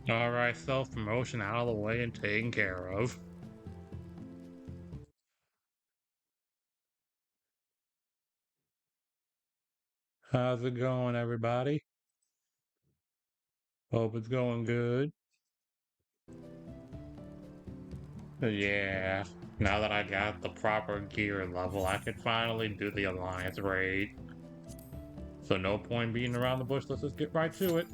Alright, self-promotion out of the way and taken care of. How's it going, everybody? Hope it's going good. Yeah, now that I got the proper gear level, I can finally do the Alliance raid. So no point beating around the bush, let's just get right to it.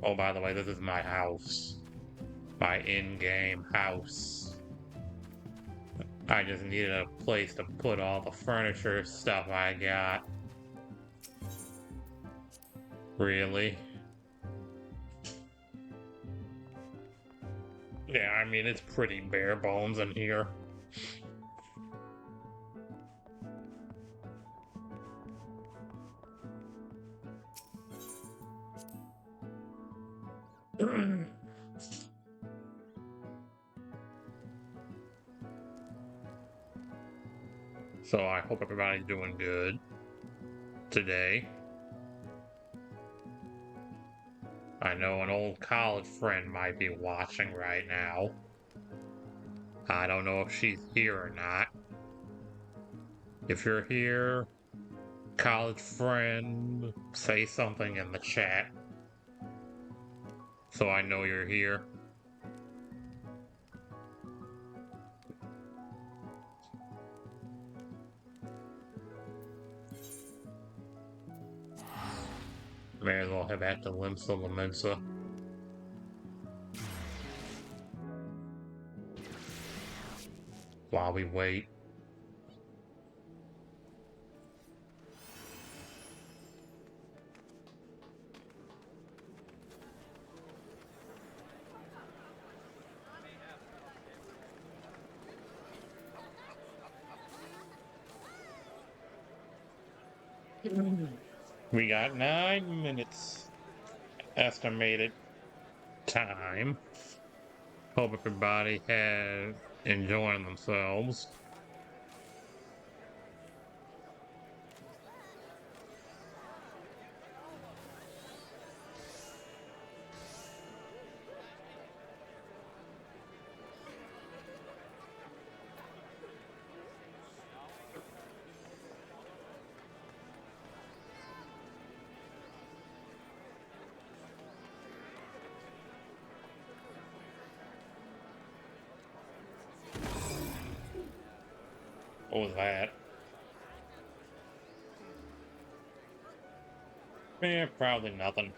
Oh, by the way, this is my house. My in-game house. I just needed a place to put all the furniture stuff I got. Really? Yeah, I mean, it's pretty bare bones in here. So I hope everybody's doing good today. I know an old college friend might be watching right now. I don't know if she's here or not. If you're here, college friend, say something in the chat so I know you're here. May as well head back to Limsa Lamensa. While we wait. We got 9 minutes estimated time. Hope everybody had enjoying themselves. What was that? Eh, probably nothing.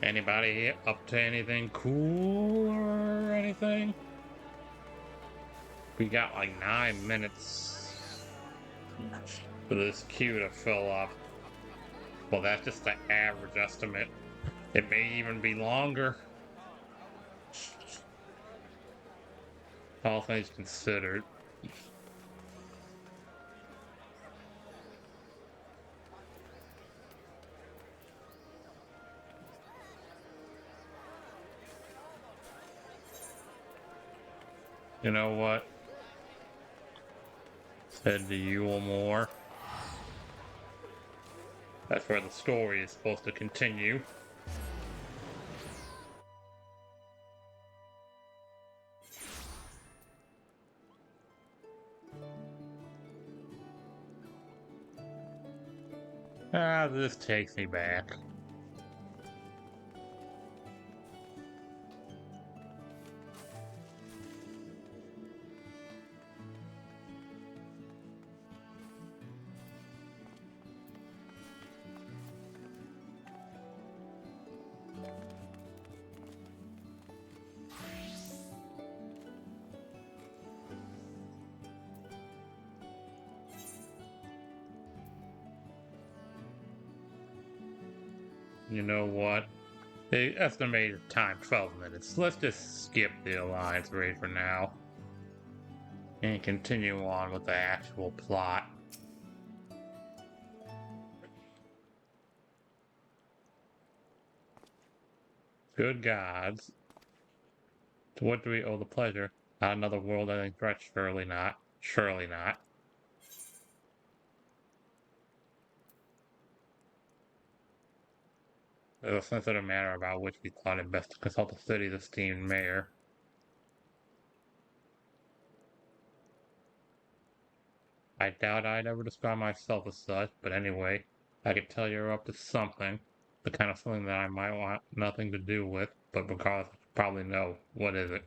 Anybody up to anything cool or anything? We got like 9 minutes for this queue to fill up. Well, that's just the average estimate. It may even be longer. All things considered. You know what? Head to Yulmore. That's where the story is supposed to continue. Ah, this takes me back. you know what? The estimated time 12 minutes. Let's just skip the Alliance raid for now. And continue on with the actual plot. Good gods. To what do we owe the pleasure? Not another world-ending threat, surely not. Surely not. There's a sensitive matter about which we thought it best to consult the city's esteemed mayor. I doubt I'd ever describe myself as such, but anyway, I could tell you're up to something. The kind of something that I might want nothing to do with, but regardless, I probably know. What is it?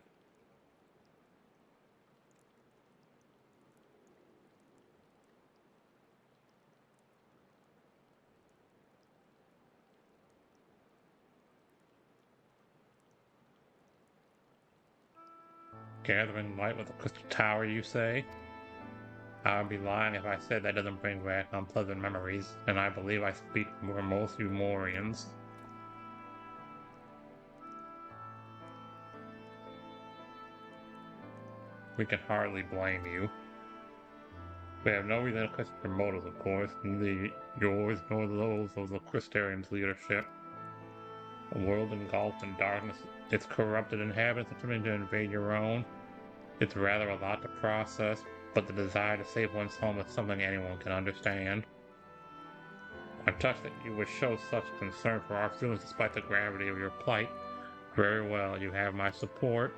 Gathering light with the crystal tower, you say? I would be lying if I said that doesn't bring back unpleasant memories, and I believe I speak for most Umorians. We can hardly blame you. We have no reason to question your motives, of course, neither yours nor those of the Crystarian's leadership. A world engulfed in darkness, its corrupted inhabitants attempting to invade your own. It's rather a lot to process, but the desire to save one's home is something anyone can understand. I'm touched that you would show such concern for our feelings despite the gravity of your plight. Very well, you have my support.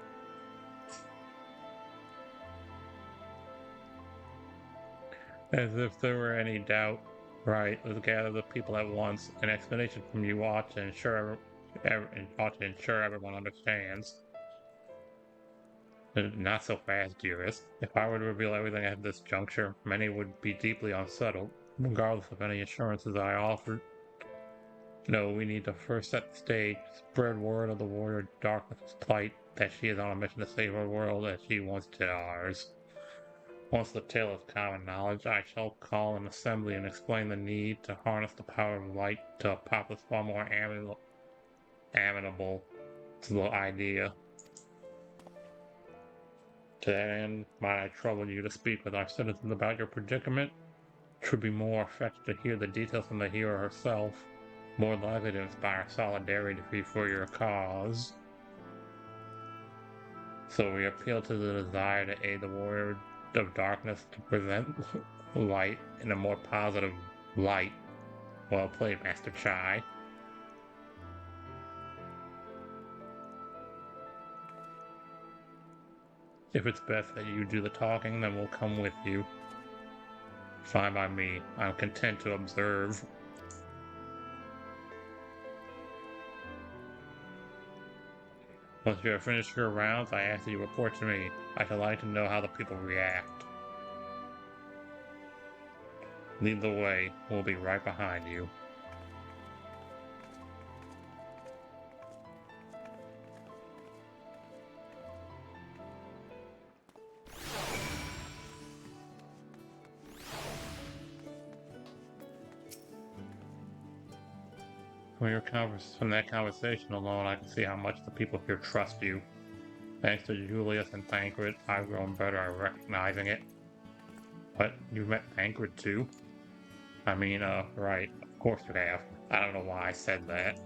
As if there were any doubt. Right, let's gather the people at once. An explanation from you ought to ensure everyone understands. Not so fast, dearest. If I were to reveal everything at this juncture, many would be deeply unsettled, regardless of any assurances I offered. No, we need to first set the stage, spread word of the warrior darkness' plight, that she is on a mission to save her world as she once did ours. Once the tale is common knowledge, I shall call an assembly and explain the need to harness the power of light to a populace far more amenable to the idea. To that end, might I trouble you to speak with our citizens about your predicament? 'Twould be more effective to hear the details from the hero herself, more likely to inspire solidarity for your cause. So we appeal to the desire to aid the warrior of darkness to present light in a more positive light. Well played, Master Chai. If it's best that you do the talking, then we'll come with you. Fine by me. I'm content to observe. Once you have finished your rounds, I ask that you report to me. I should like to know how the people react. Lead the way. We'll be right behind you. From that conversation alone, I can see how much the people here trust you. Thanks to Julius and Thancred, I've grown better at recognizing it. But you've met Thancred too? I mean, right, of course you have. I don't know why I said that.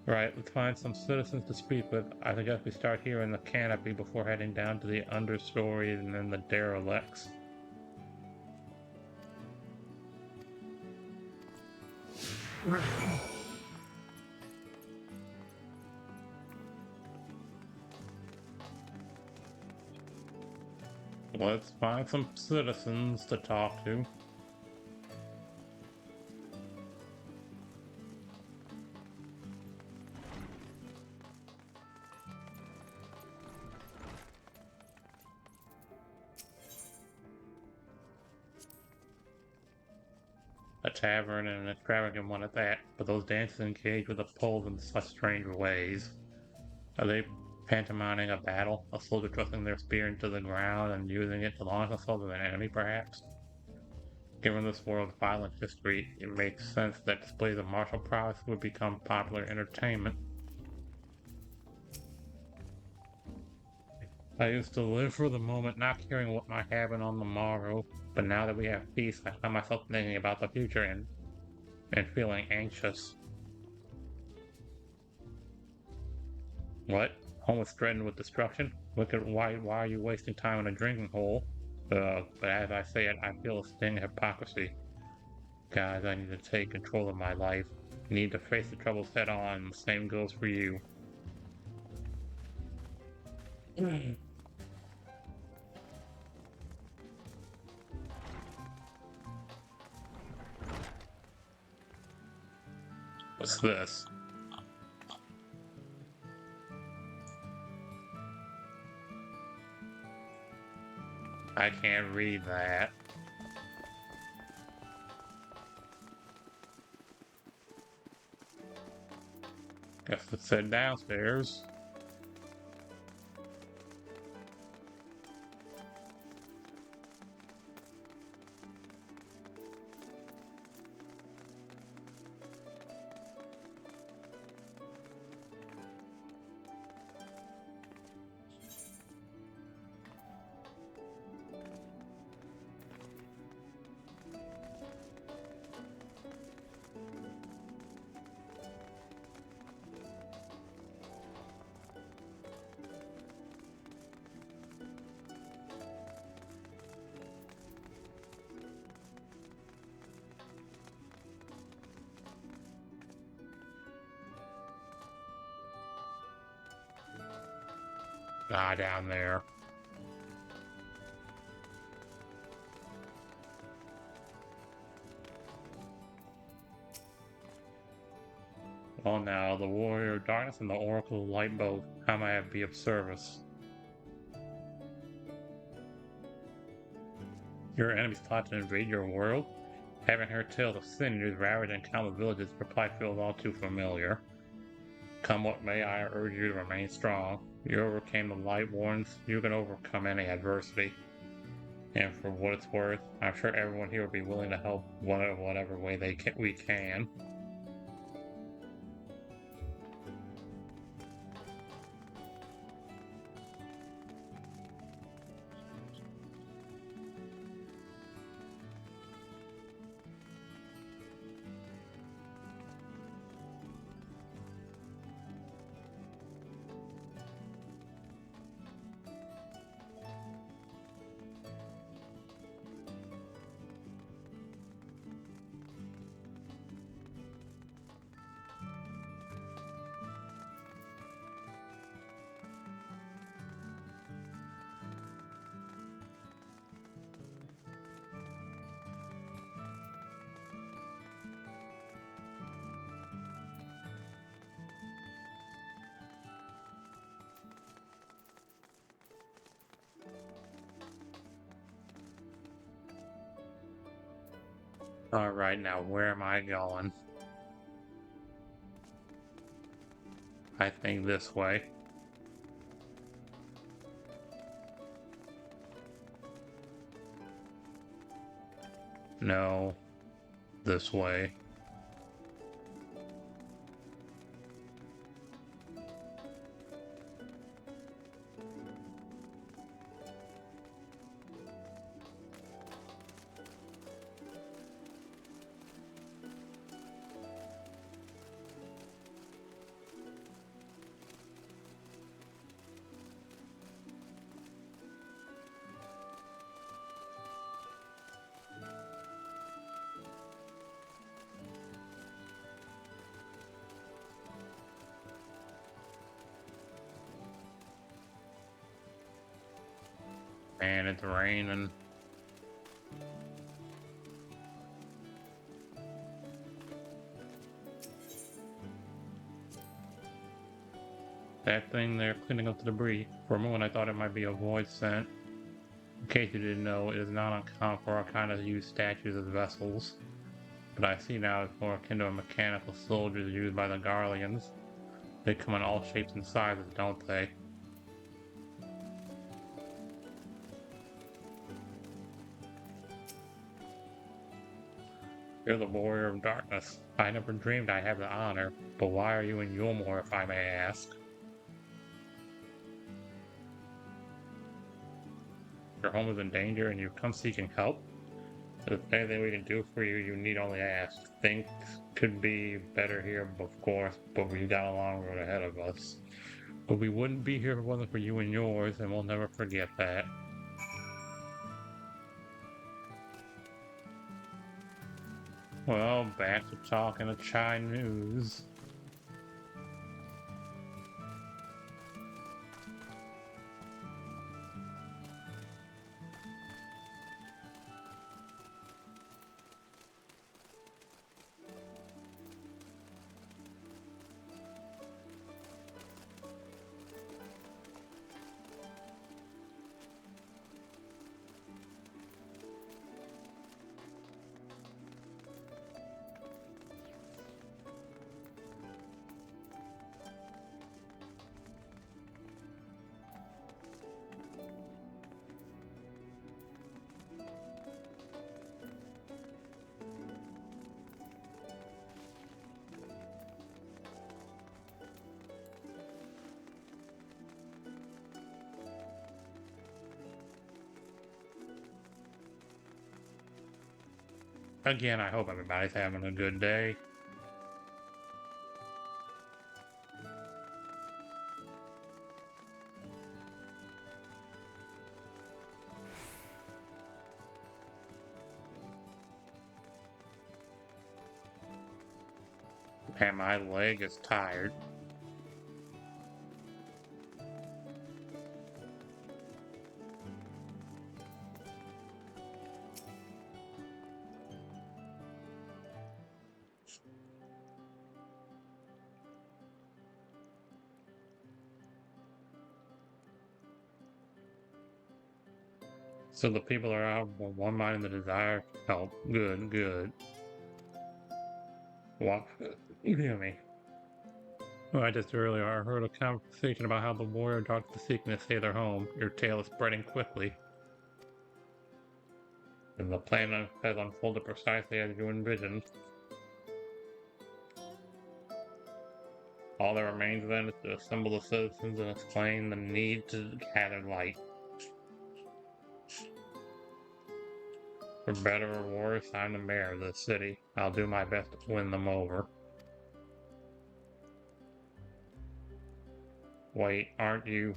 Right, let's find some citizens to speak with. I suggest we start here in the canopy before heading down to the understory and then the derelicts. Let's find some citizens to talk to. A tavern and an extravagant one at that, but those dancers engage with the poles in such strange ways. Are they pantomiming a battle? A soldier thrusting their spear into the ground and using it to launch themselves at an enemy, perhaps? Given this world's violent history, it makes sense that displays of martial prowess would become popular entertainment. I used to live for the moment, not caring what might happen on the morrow, but now that we have peace, I find myself thinking about the future and feeling anxious. What? Home is threatened with destruction? Why are you wasting time in a drinking hole? But as I say it, I feel a sting of hypocrisy. Guys, I need to take control of my life. I need to face the troubles head on. The same goes for you. What's this? I can't read that. Guess it said downstairs. Ah, down there. Well now, the Warrior of Darkness and the Oracle of Light both. How may I be of service? Your enemies plot to invade your world? Having heard tales of sinews ravaging countless villages, reply feels all too familiar. Come what may, I urge you to remain strong. You overcame the Light Wardens, you can overcome any adversity. And for what it's worth, I'm sure everyone here will be willing to help whatever way we can. Alright, now where am I going? I think this way. No, this way. And it's raining. That thing there cleaning up the debris. For a moment I thought it might be a void scent. In case you didn't know, it is not uncommon for Arcana to use statues as vessels. But I see now it's more akin to a mechanical soldiers used by the Garleans. They come in all shapes and sizes, don't they? You're the warrior of darkness. I never dreamed I'd have the honor, but why are you in Yulmore, if I may ask? Your home is in danger and you've come seeking help? If there's anything we can do for you, you need only ask. Things could be better here, of course, but we've got a long road ahead of us. But we wouldn't be here if it wasn't for you and yours, and we'll never forget that. Well, back to talking of Chai news. Again, I hope everybody's having a good day. And my leg is tired. So the people are out with one mind and the desire to help. Good, good. What? Hear me. Well, just earlier I heard a conversation about how the warrior dogs the seeking to stay their home. Your tale is spreading quickly. And the plan has unfolded precisely as you envisioned. All that remains then is to assemble the citizens and explain the need to gather light. For better or worse, I'm the mayor of this city. I'll do my best to win them over. Wait, aren't you?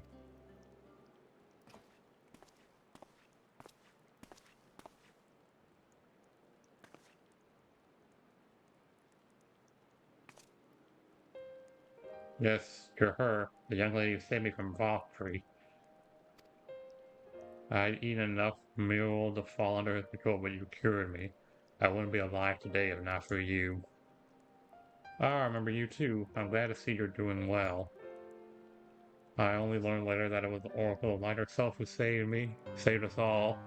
Yes, you're her, the young lady who saved me from Valkyrie. I'd eaten enough mule to fall under his control, but you cured me. I wouldn't be alive today if not for you. Ah, I remember you too. I'm glad to see you're doing well. I only learned later that it was the Oracle of Light herself who saved me, saved us all.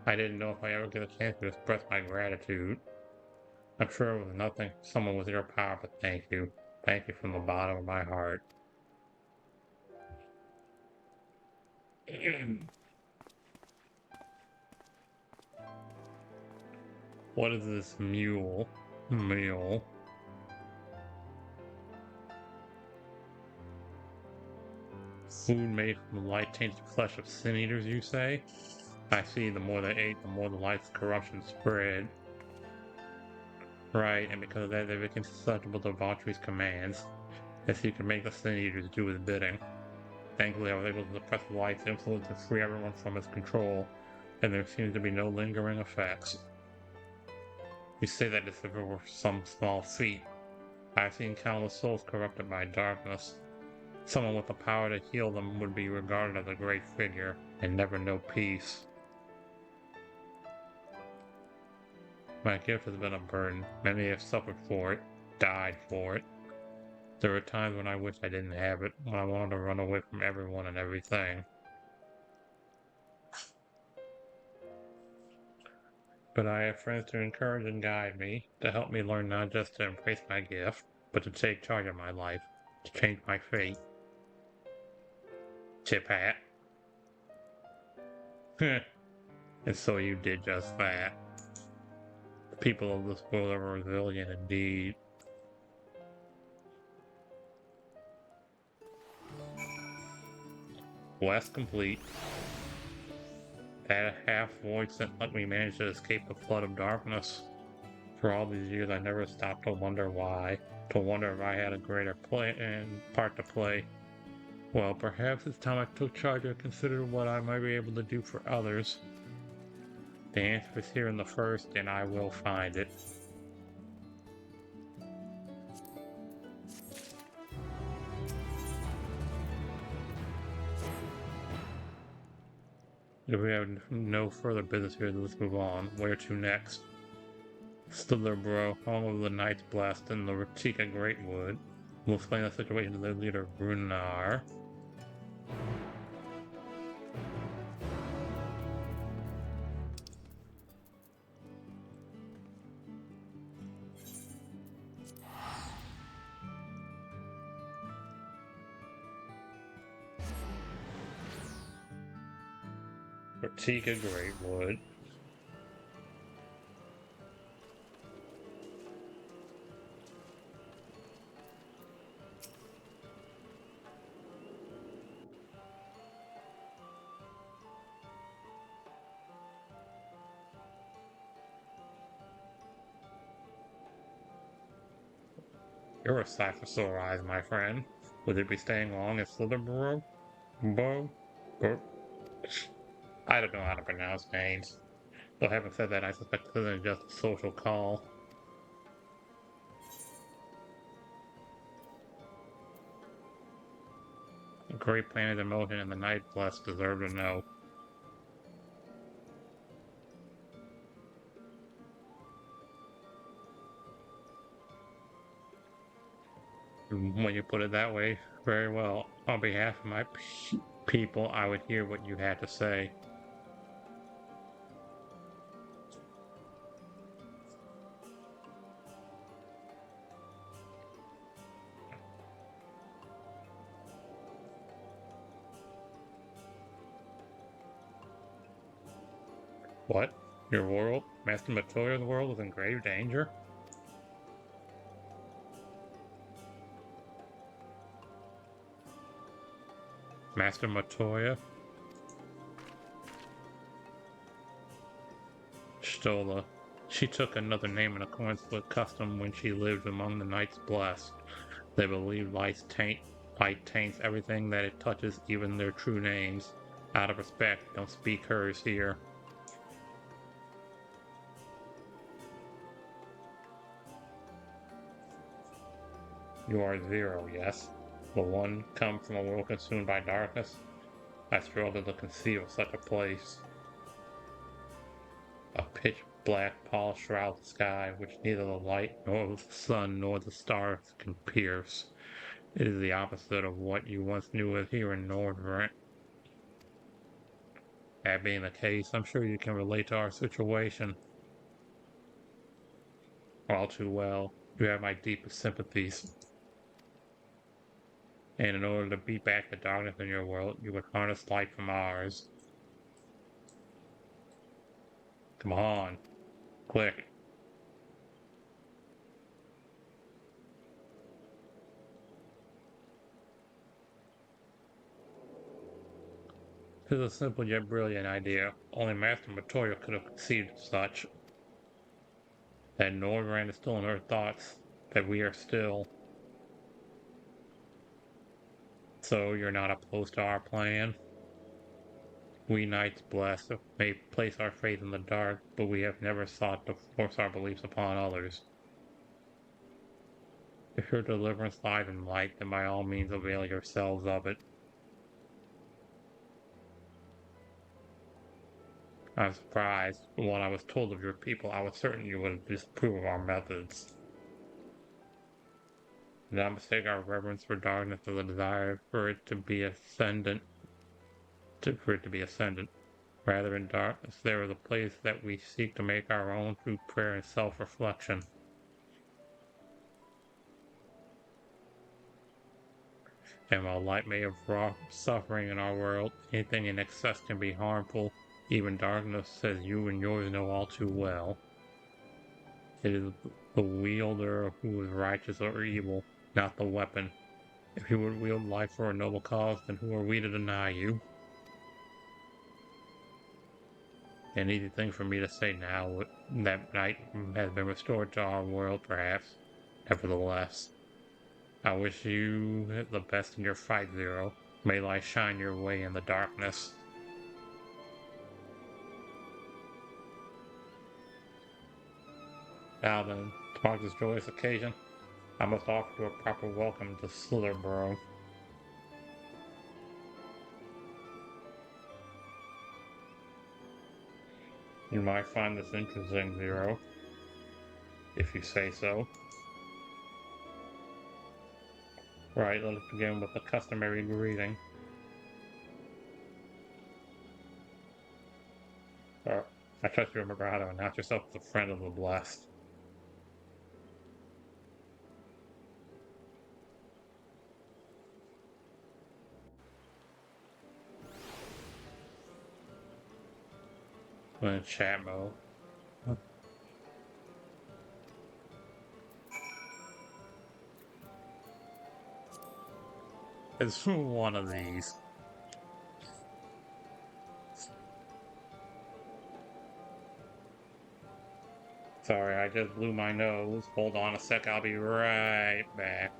I didn't know if I ever get a chance to express my gratitude. I'm sure it was nothing, someone with your power, but thank you. Thank you from the bottom of my heart. What is this mule? Mule. Food made from the light-tainted flesh of sin eaters, you say? I see, the more they ate, the more the light's corruption spread. Right, and because of that, they became susceptible to Valkyrie's commands, as he could make the sin eaters do his bidding. Thankfully, I was able to suppress the light's influence and free everyone from its control, and there seems to be no lingering effects. You say that as if it were some small feat. I've seen countless souls corrupted by darkness. Someone with the power to heal them would be regarded as a great figure, and never know peace. My gift has been a burden. Many have suffered for it, died for it. There were times when I wish I didn't have it, when I wanted to run away from everyone and everything. But I have friends to encourage and guide me, to help me learn not just to embrace my gift, but to take charge of my life, to change my fate. Tip hat. And so you did just that. people of this world are resilient indeed. Quest complete. That half void sent let me manage to escape the flood of darkness. For all these years, I never stopped to wonder why. To wonder if I had a greater part to play. Well, perhaps it's time I took charge and considered what I might be able to do for others. The answer is here in the first, and I will find it. If we have no further business here, let's move on. Where to next? Slitherbro, home of the Knight's Blast in the Ratika Greatwood. We'll explain the situation to the leader, Brunar. Ratika Greatwood. You're a sight for sore eyes, my friend. Would it be staying long at Slitherbro? I don't know how to pronounce names. Though having said that, I suspect this isn't just a social call. The great planet in motion and the Night Blessed deserve to know. When you put it that way, very well. On behalf of my people, I would hear what you had to say. What? Your world? Master Matoya's world is in grave danger? Master Matoya? Stola. She took another name in accordance with custom when she lived among the Knights Blessed. They believe light taints everything that it touches, even their true names. Out of respect, don't speak hers here. You are Zero, yes? The one come from a world consumed by darkness? I struggle to conceive of such a place. A pitch-black pall shrouds the sky, which neither the light nor the sun nor the stars can pierce. It is the opposite of what you once knew as here in Nordrent. That being the case, I'm sure you can relate to our situation. All too well. You have my deepest sympathies. And in order to beat back the darkness in your world, you would harness light from ours. Come on. Click. This is a simple yet brilliant idea. Only Master Matoya could have conceived of such. That Nordrand is still in her thoughts. That we are still. So you're not opposed to our plan? We Knights Blessed may place our faith in the dark, but we have never sought to force our beliefs upon others. If your deliverance lies in light, then by all means avail yourselves of it. I'm surprised. When I was told of your people, I was certain you would disapprove of our methods. Did I mistake our reverence for darkness as a desire for it to be ascendant? Rather, in darkness, there is a place that we seek to make our own through prayer and self-reflection. And while light may have brought suffering in our world, anything in excess can be harmful. Even darkness, as you and yours know all too well. It is the wielder who is righteous or evil, not the weapon. If you would wield life for a noble cause, then who are we to deny you? An easy thing for me to say now that night has been restored to our world, perhaps. Nevertheless, I wish you the best in your fight, Zero. May light shine your way in the darkness. Now then, to mark this joyous occasion, I must offer you a proper welcome to Slitherborough. You might find this interesting, Zero, if you say so. Right, let us begin with the customary greeting. I trust you remember how to announce yourself as a friend of the blessed. In chat mode. It's one of these. Sorry, I just blew my nose. Hold on a sec, I'll be right back.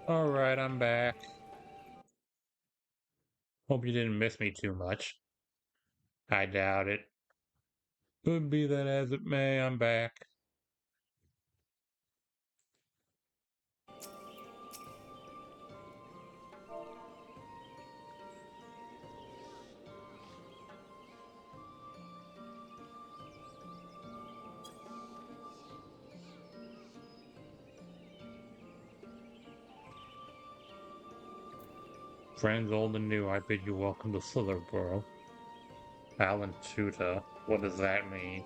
Alright, I'm back. Hope you didn't miss me too much. I doubt it. Could be that as it may, I'm back. Friends old and new, I bid you welcome to Slitherborough. Alan Tuta, what does that mean?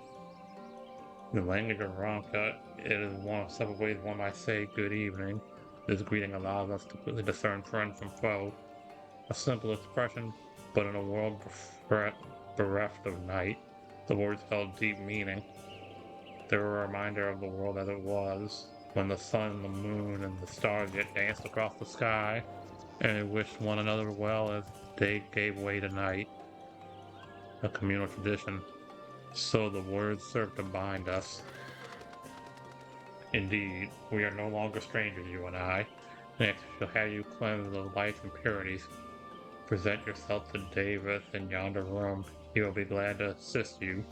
In the language of Ronka, it is one of several ways one might say good evening. This greeting allows us to quickly discern friend from foe. A simple expression, but in a world bereft of night, the words held deep meaning. They were a reminder of the world as it was, when the sun, the moon, and the stars yet danced across the sky, and they wished one another well as day gave way to night. a communal tradition. So the words serve to bind us. Indeed, we are no longer strangers, you and I. Next, I shall have you cleanse the lights and purities. Present yourself to Davis in yonder room. He will be glad to assist you.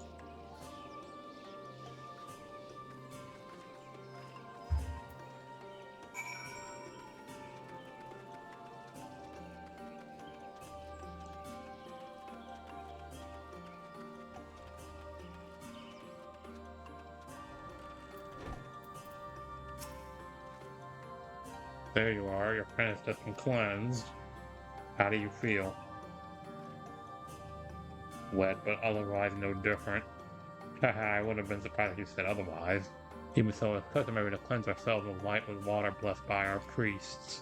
There you are, your apprentice has been cleansed. How do you feel? Wet, but otherwise no different. Haha, I would have been surprised if you said otherwise. Even so, it's customary to cleanse ourselves with light with water blessed by our priests.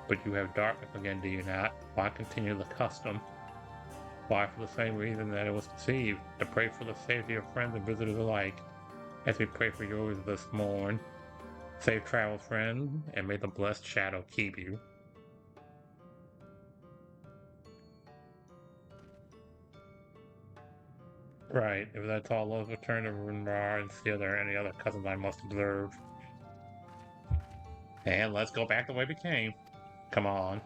But you have darkness again, do you not? Why continue the custom? Why, for the same reason that it was conceived, to pray for the safety of friends and visitors alike, as we pray for yours this morn. Safe travels, friend, and may the blessed shadow keep you. Right, if that's all, let's return to Runbar and see if there are any other cousins I must observe. And let's go back the way we came. Come on.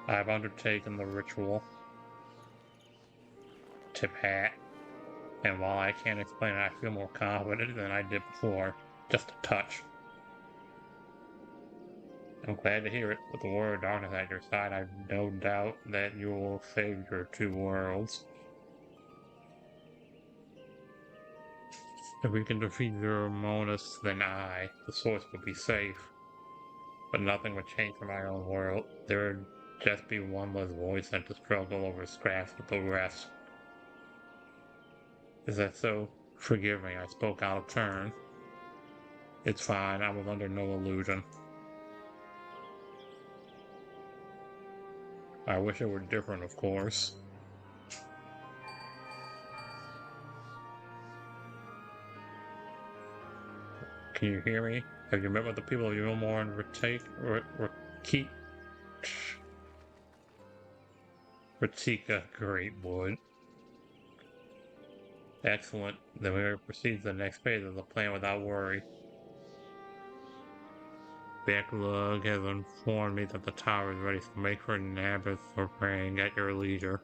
I've undertaken the ritual. Tip hat. And while I can't explain it, I feel more confident than I did before. Just a touch. I'm glad to hear it. With the word of darkness at your side, I've no doubt that you will save your two worlds. If we can defeat Zeromonus, then the source will be safe. But nothing would change for my own world. There would just be one less voice and to struggle over scraps with the rest. Is that so? Forgive me, I spoke out of turn. It's fine, I was under no illusion. I wish it were different, of course. Can you hear me? Have you met with the people of Yulmore and Ratika Greatwood? Excellent. Then we will proceed to the next phase of the plan without worry. Backlog has informed me that the tower is ready, so make for Nabith or praying at your leisure.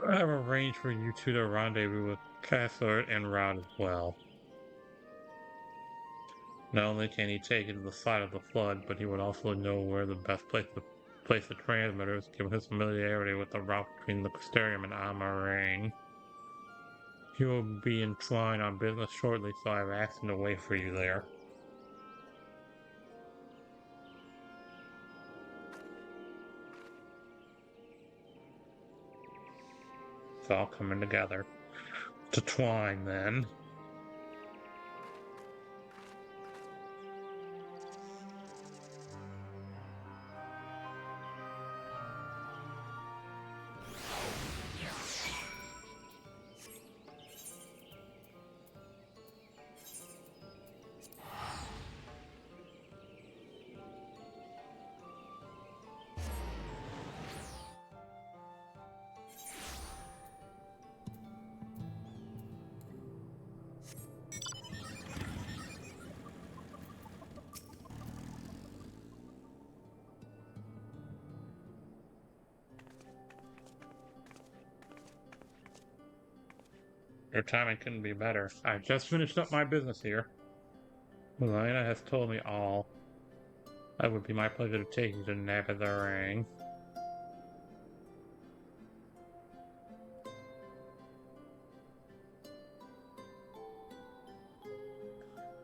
I have arranged for you two to rendezvous with Cassard and Rod as well. Not only can he take you to the site of the flood, but he would also know where the best place to place the transmitters, given his familiarity with the route between the Crystarium and Amarang. He will be in Twine on business shortly, so I've asked him to wait for you there. It's all coming together. To Twine, then. Your timing couldn't be better. I just finished up my business here. Melina has told me all. It would be my pleasure to take you to Nabitharang.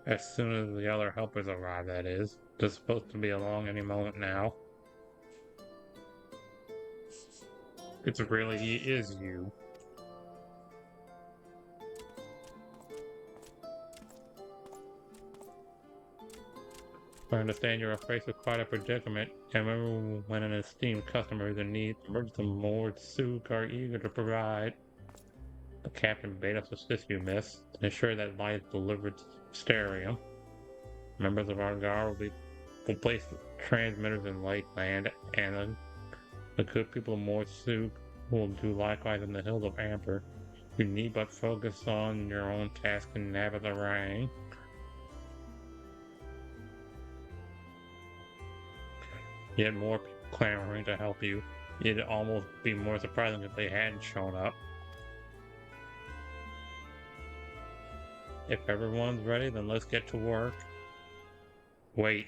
As soon as the other helpers arrive, that is. They're supposed to be along any moment now. It really is you. I understand you are faced with quite a predicament, and remember when an esteemed customer is in need, members of the Moored Souk are eager to provide. The captain bade us assist you, miss, and ensure that light is delivered to Stereo. Members of our guard will place transmitters in Lakeland, and the good people of Moored Souk will do likewise in the hills of Amber. You need but focus on your own task and nab the rang. Yet more people clamoring to help you. It'd almost be more surprising if they hadn't shown up. If everyone's ready, then let's get to work. Wait.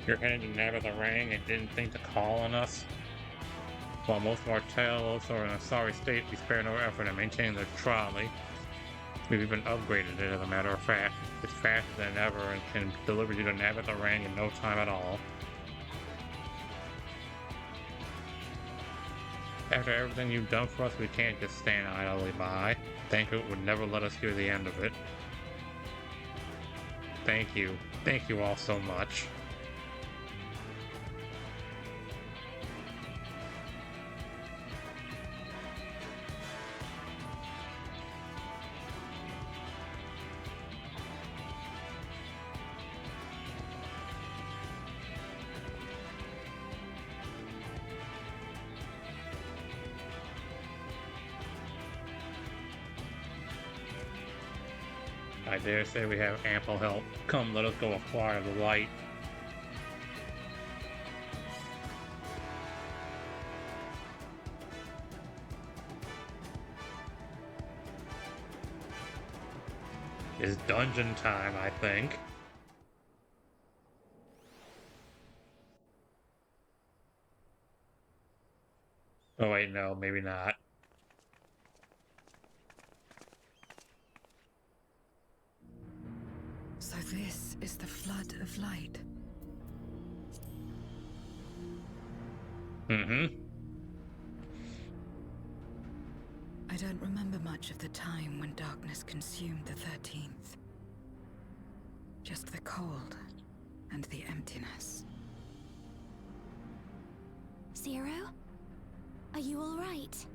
You're heading to Nabatharang and didn't think to call on us? While most of our talos are in a sorry state, we spare no effort in maintaining the trolley. We've even upgraded it, as a matter of fact. It's faster than ever and can deliver you to Nabatharang in no time at all. After everything you've done for us, we can't just stand idly by. Thankfully, would never let us hear the end of it. Thank you. Thank you all so much. I dare say we have ample help. Come, let us go acquire the light. It's dungeon time, I think. Oh wait, no, maybe not. So this is the flood of light. Mm-hmm. I don't remember much of the time when darkness consumed the 13th. Just the cold and the emptiness. Zero? Are you all right?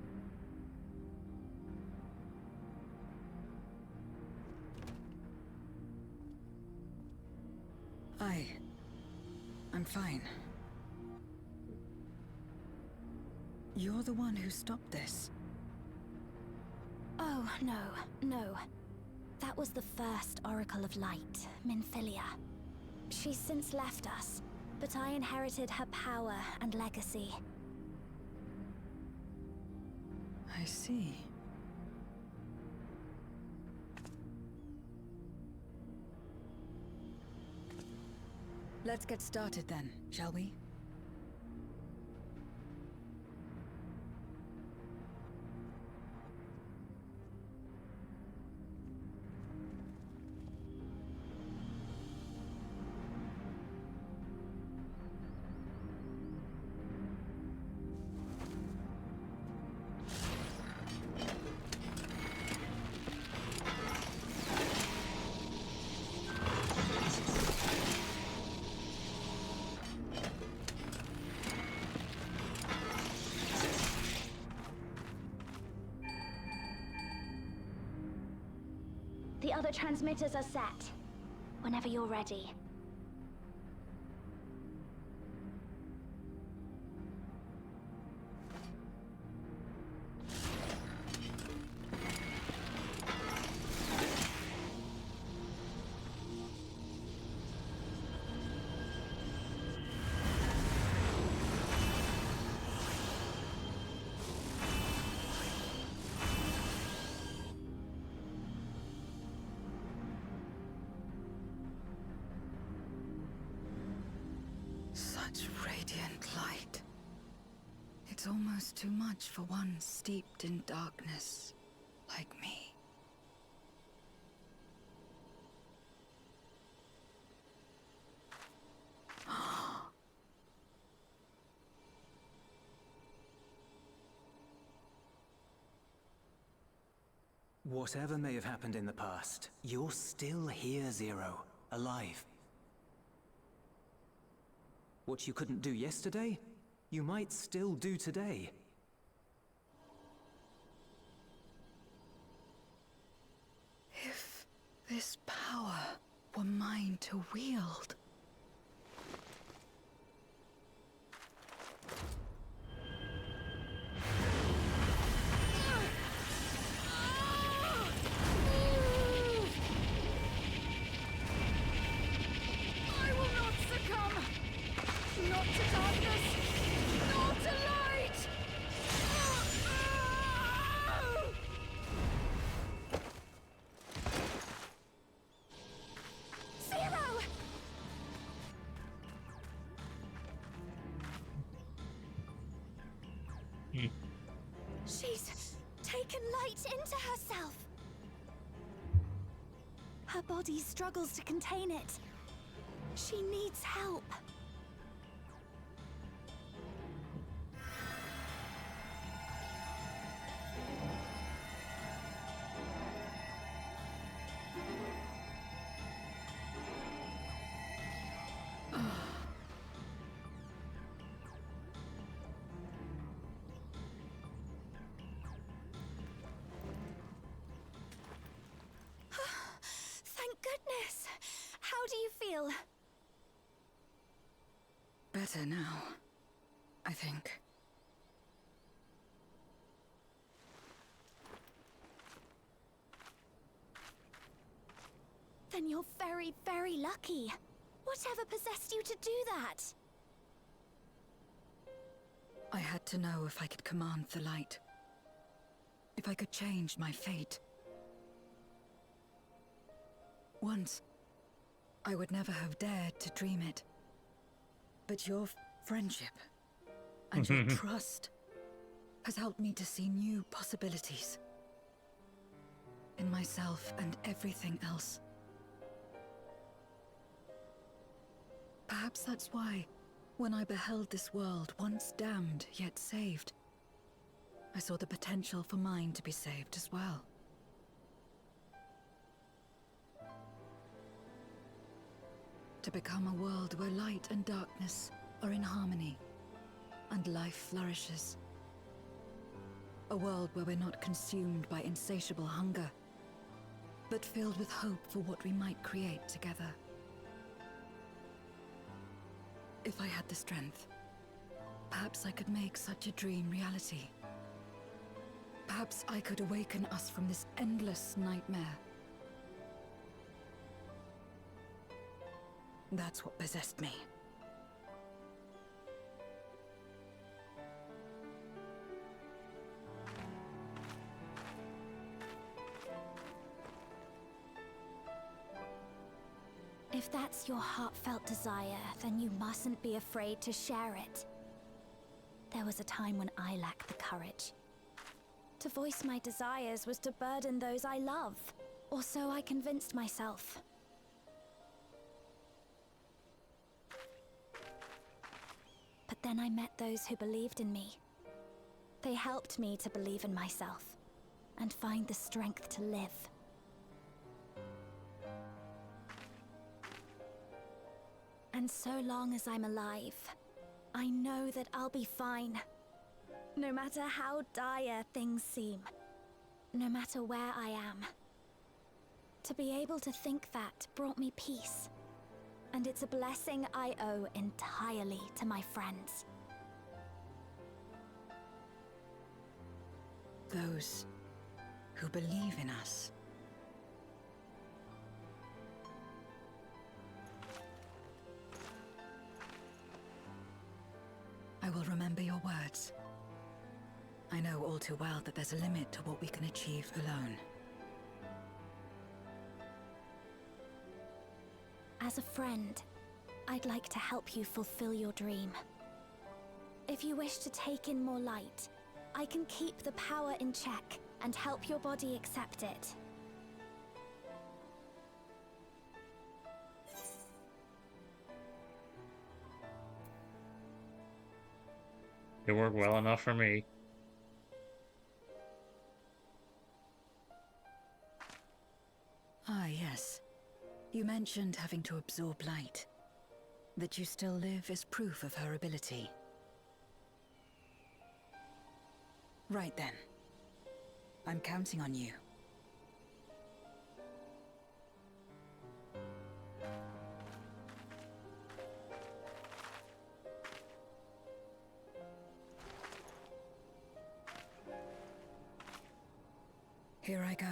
I'm fine. You're the one who stopped this. Oh, no. That was the first Oracle of Light, Minfilia. She's since left us, but I inherited her power and legacy. I see. Let's get started then, shall we? The other transmitters are set. Whenever you're ready. Such radiant light. It's almost too much for one steeped in darkness like me. Whatever may have happened in the past, you're still here, Zero. Alive. What you couldn't do yesterday, you might still do today. If this power were mine to wield... I will not succumb! Not to darkness! Not to light! Zero! She's taken light into herself. Her body struggles to contain it. She needs help. Thank goodness. How do you feel? Better now, I think. Then you're very, very lucky. Whatever possessed you to do that? I had to know if I could command the light. If I could change my fate. Once, I would never have dared to dream it. But your friendship and your trust has helped me to see new possibilities in myself and everything else. Perhaps that's why, when I beheld this world once damned yet saved, I saw the potential for mine to be saved as well. To become a world where light and darkness are in harmony, and life flourishes. A world where we're not consumed by insatiable hunger, but filled with hope for what we might create together. If I had the strength, perhaps I could make such a dream reality. Perhaps I could awaken us from this endless nightmare. That's what possessed me. If that's your heartfelt desire, then you mustn't be afraid to share it. There was a time when I lacked the courage. To voice my desires was to burden those I love, or so I convinced myself. But then I met those who believed in me. They helped me to believe in myself, and find the strength to live. And so long as I'm alive, I know that I'll be fine. No matter how dire things seem, no matter where I am. To be able to think that brought me peace. And it's a blessing I owe entirely to my friends. Those who believe in us. I will remember your words. I know all too well that there's a limit to what we can achieve alone. As a friend, I'd like to help you fulfill your dream. If you wish to take in more light, I can keep the power in check and help your body accept it. It worked well enough for me. Ah, yes. You mentioned having to absorb light. That you still live is proof of her ability. Right then. I'm counting on you. Here I go.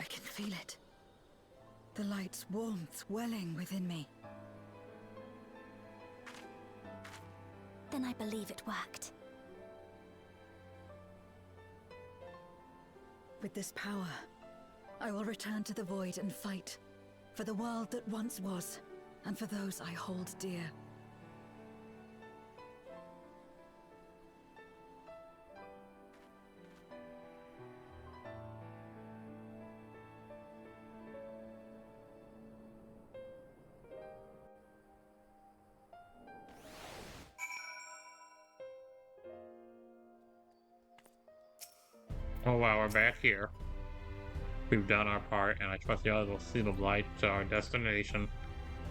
I can feel it. The light's warmth welling within me. Then I believe it worked. With this power, I will return to the Void and fight for the world that once was, and for those I hold dear. Oh wow, we're back here. We've done our part, and I trust the others will see the light to our destination.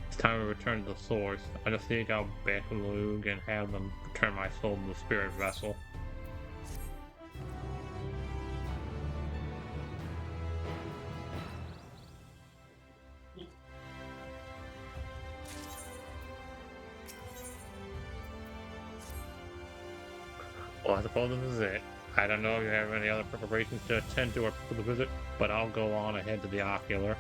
It's time to return to the source. I just seek out Beck and Lug and have them return my soul to the spirit vessel. Well, I suppose this is it. I don't know if you have any other preparations to attend to or for the visit, but I'll go on ahead to the ocular.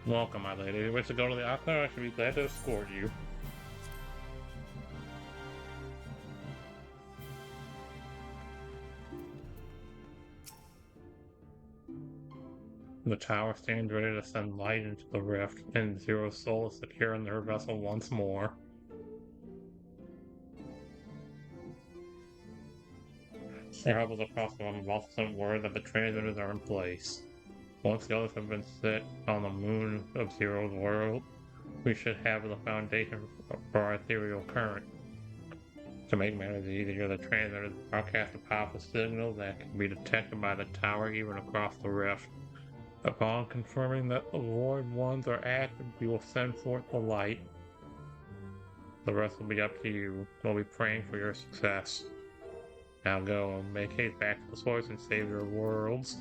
Welcome, my lady. If you wish to go to the ocular, I should be glad to escort you. The tower stands ready to send light into the rift, and Zero's soul is secure in her vessel once more. Her hub is across the room, have also sent word that the transmitters are in place. Once the others have been set on the moon of Zero's world, we should have the foundation for our ethereal current. To make matters easier, the transmitters broadcast a powerful signal that can be detected by the tower even across the rift. Upon confirming that the Void Ones are active, we will send forth the light. The rest will be up to you. We'll be praying for your success. Now go and make haste back to the source and save your worlds.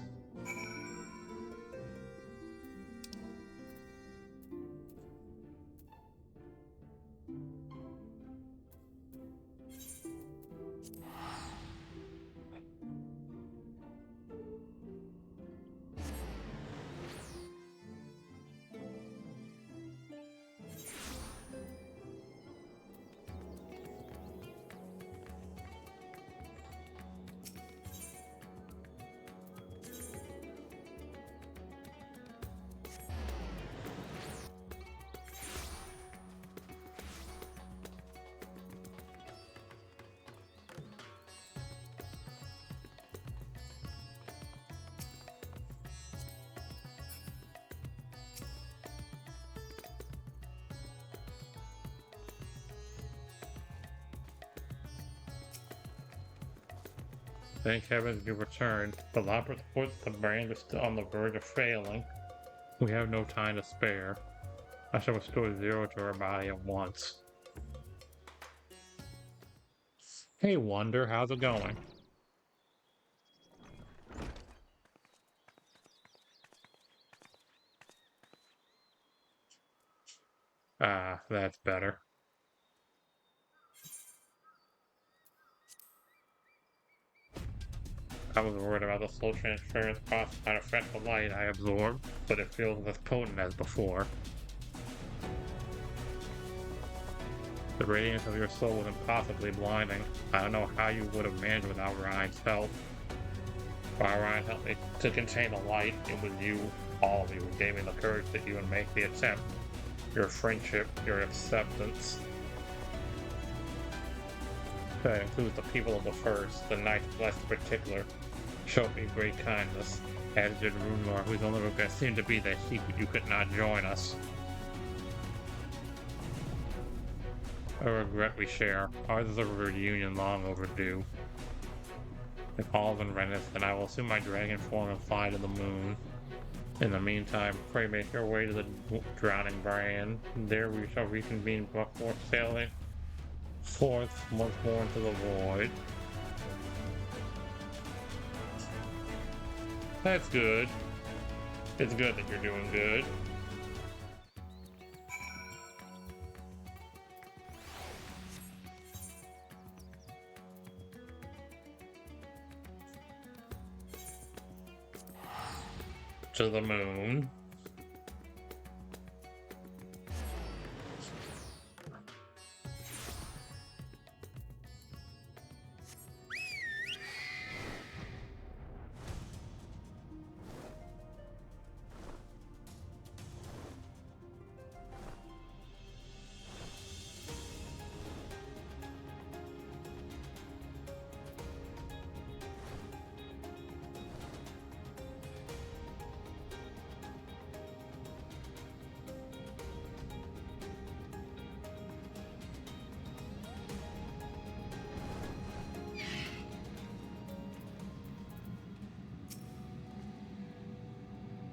Thank heavens you returned. The lab reports the brand is still on the verge of failing. We have no time to spare. I shall restore Zero to her body at once. Hey Wonder, how's it going? Ah, that's better. I was worried about the slow transference caused by the fretful light I absorbed, but it feels as potent as before. The radiance of your soul was impossibly blinding. I don't know how you would have managed without Ryan's help. While Ryan helped me to contain the light, it was you, all of you, who gave me the courage to even make the attempt. Your friendship, your acceptance. That includes the people of the First, the Knights less particular. Showed me great kindness, as did Runor, whose only regret seemed to be that you could not join us. A regret we share. Ours is a reunion long overdue. If all is in readiness, then I will assume my dragon form and fly to the moon. In the meantime, pray make your way to the drowning brand. There we shall reconvene before sailing forth once more into the void. That's good. It's good that you're doing good. To the moon.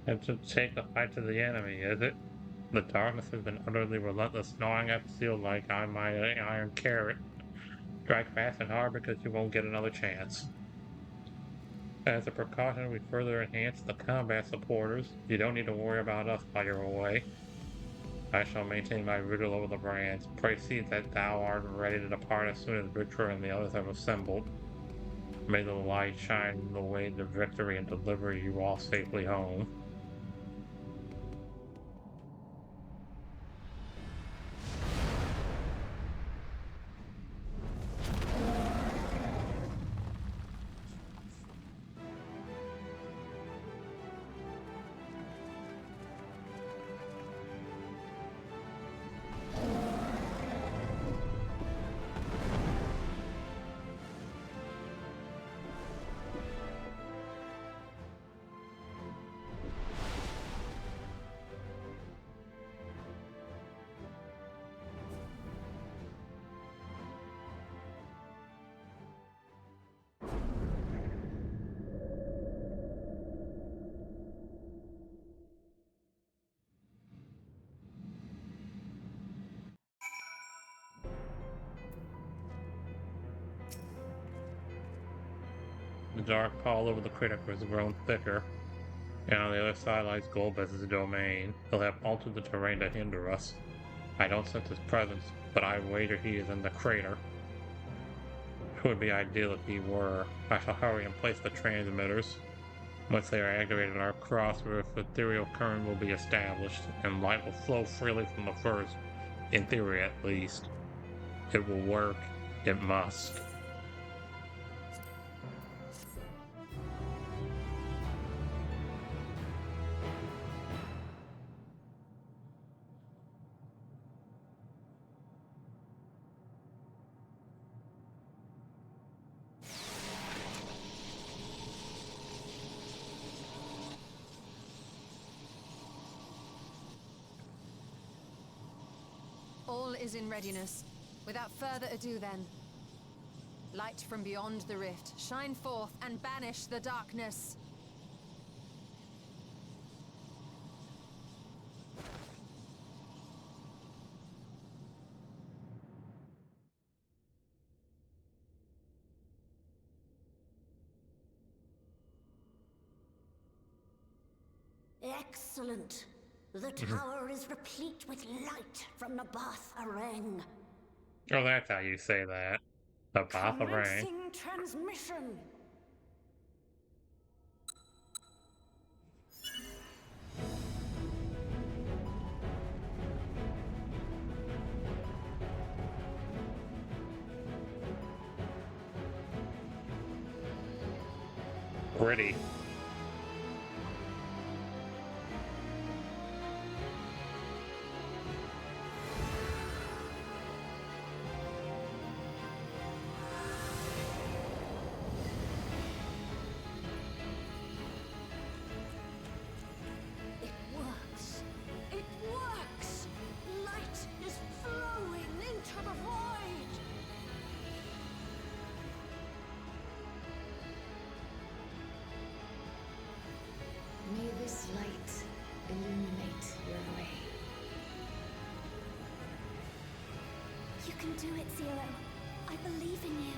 And to take the fight to the enemy, is it? The darkness has been utterly relentless, gnawing at the steel like I'm my iron carrot. Strike fast and hard because you won't get another chance. As a precaution, we further enhance the combat supporters. You don't need to worry about us while you're away. I shall maintain my vigil over the brands. Pray see that thou art ready to depart as soon as Victor and the others have assembled. May the light shine the way to victory and deliver you all safely home. The dark pall over the critic has grown thicker, and on the other side lies Golbez's domain. He'll have altered the terrain to hinder us. I don't sense his presence, but I wager he is in the crater. It would be ideal if he were. I shall hurry and place the transmitters. Once they are activated, our cross-roof ethereal current will be established, and light will flow freely from the first, in theory at least. It will work. It must. All is in readiness. Without further ado then, Light from beyond the rift, shine forth and banish the darkness. Excellent. The tower is replete with light from the Bath Arang. Oh, that's how you say that. The Bath of Rain. Commencing transmission. Ready. It works. It works. Light is flowing into the void. May this light illuminate your way. You can do it, Zero. I believe in you.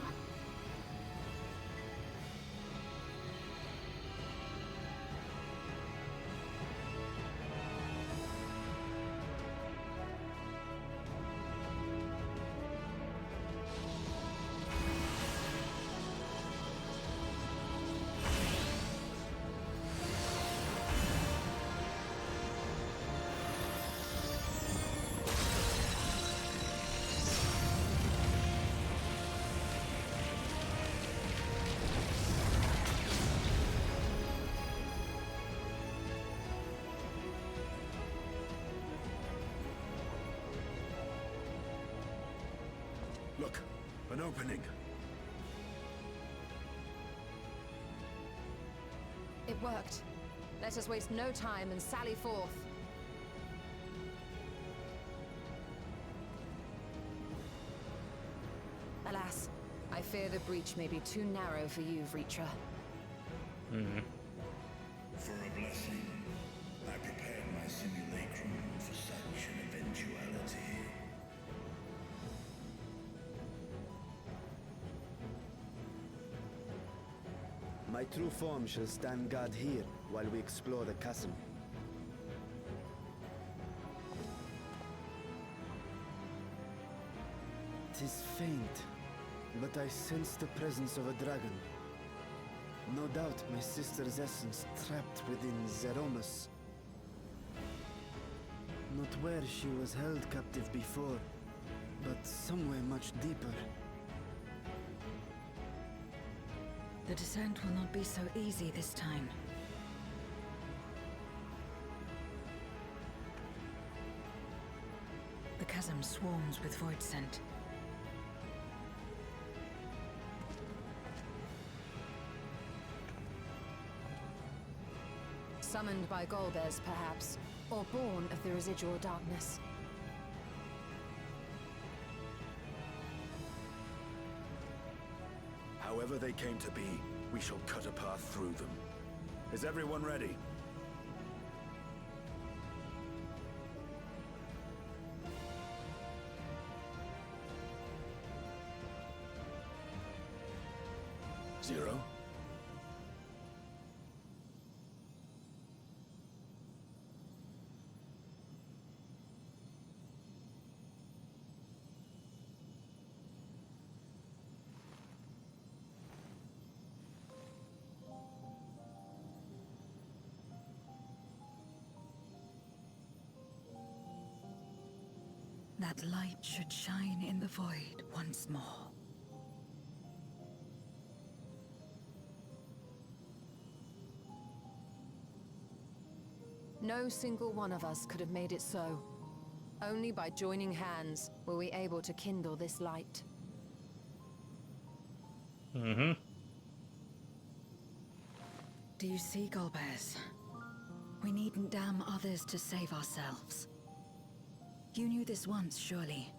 Look, an opening. It worked. Let us waste no time and sally forth. Alas, I fear the breach may be too narrow for you, Vritra. For a blessing, I prepared my simulacrum for such an eventuality. My true form shall stand guard here while we explore the chasm. Tis faint, but I sense the presence of a dragon. No doubt my sister's essence trapped within Zeromus. Not where she was held captive before, but somewhere much deeper. The descent will not be so easy this time. The chasm swarms with void scent. Summoned by Golbez, perhaps, or born of the residual darkness. However they came to be, we shall cut a path through them. Is everyone ready? Zero? That light should shine in the void once more. No single one of us could have made it so. Only by joining hands were we able to kindle this light. Do you see, Golbez? We needn't damn others to save ourselves. You knew this once, surely,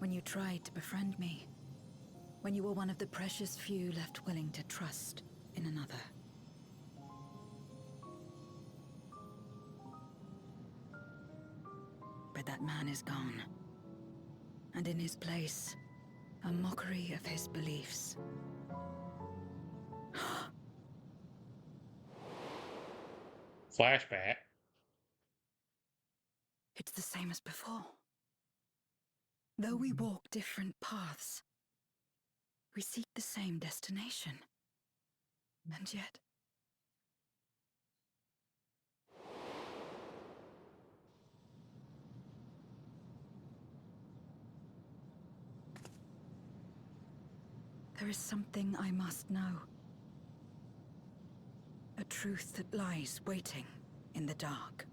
when you tried to befriend me. when you were one of the precious few left willing to trust in another. But that man is gone. And in his place, a mockery of his beliefs. Flashback. It's the same as before. Though we walk different paths, we seek the same destination. And yet... there is something I must know. A truth that lies waiting in the dark.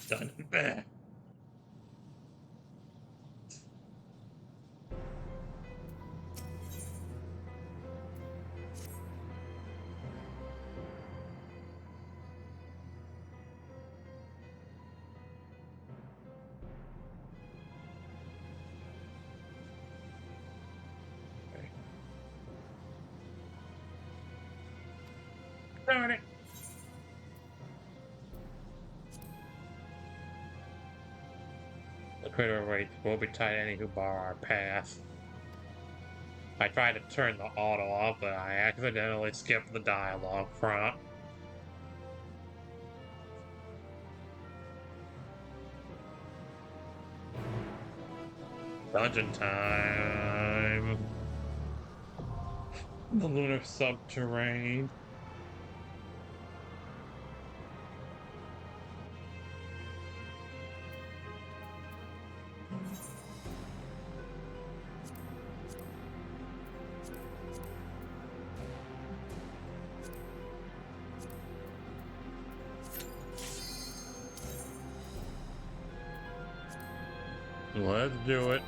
Done. Darn it. The critter rate will be tight any who bar our path. I tried to turn the auto off, but I accidentally skipped the dialogue prompt. Dungeon time. The lunar subterrane. Let's do it.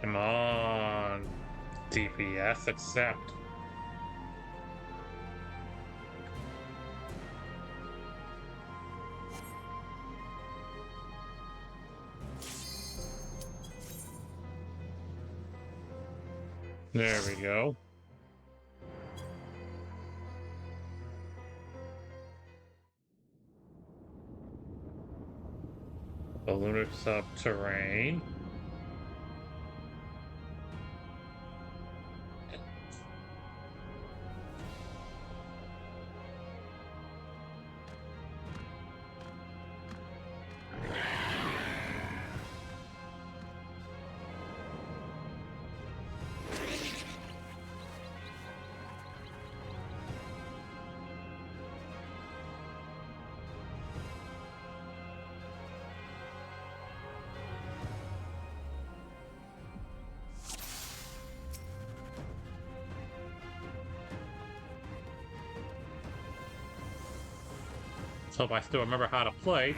Come on. DPS accept. There we go. The lunar subterrane. Let's hope I still remember how to play.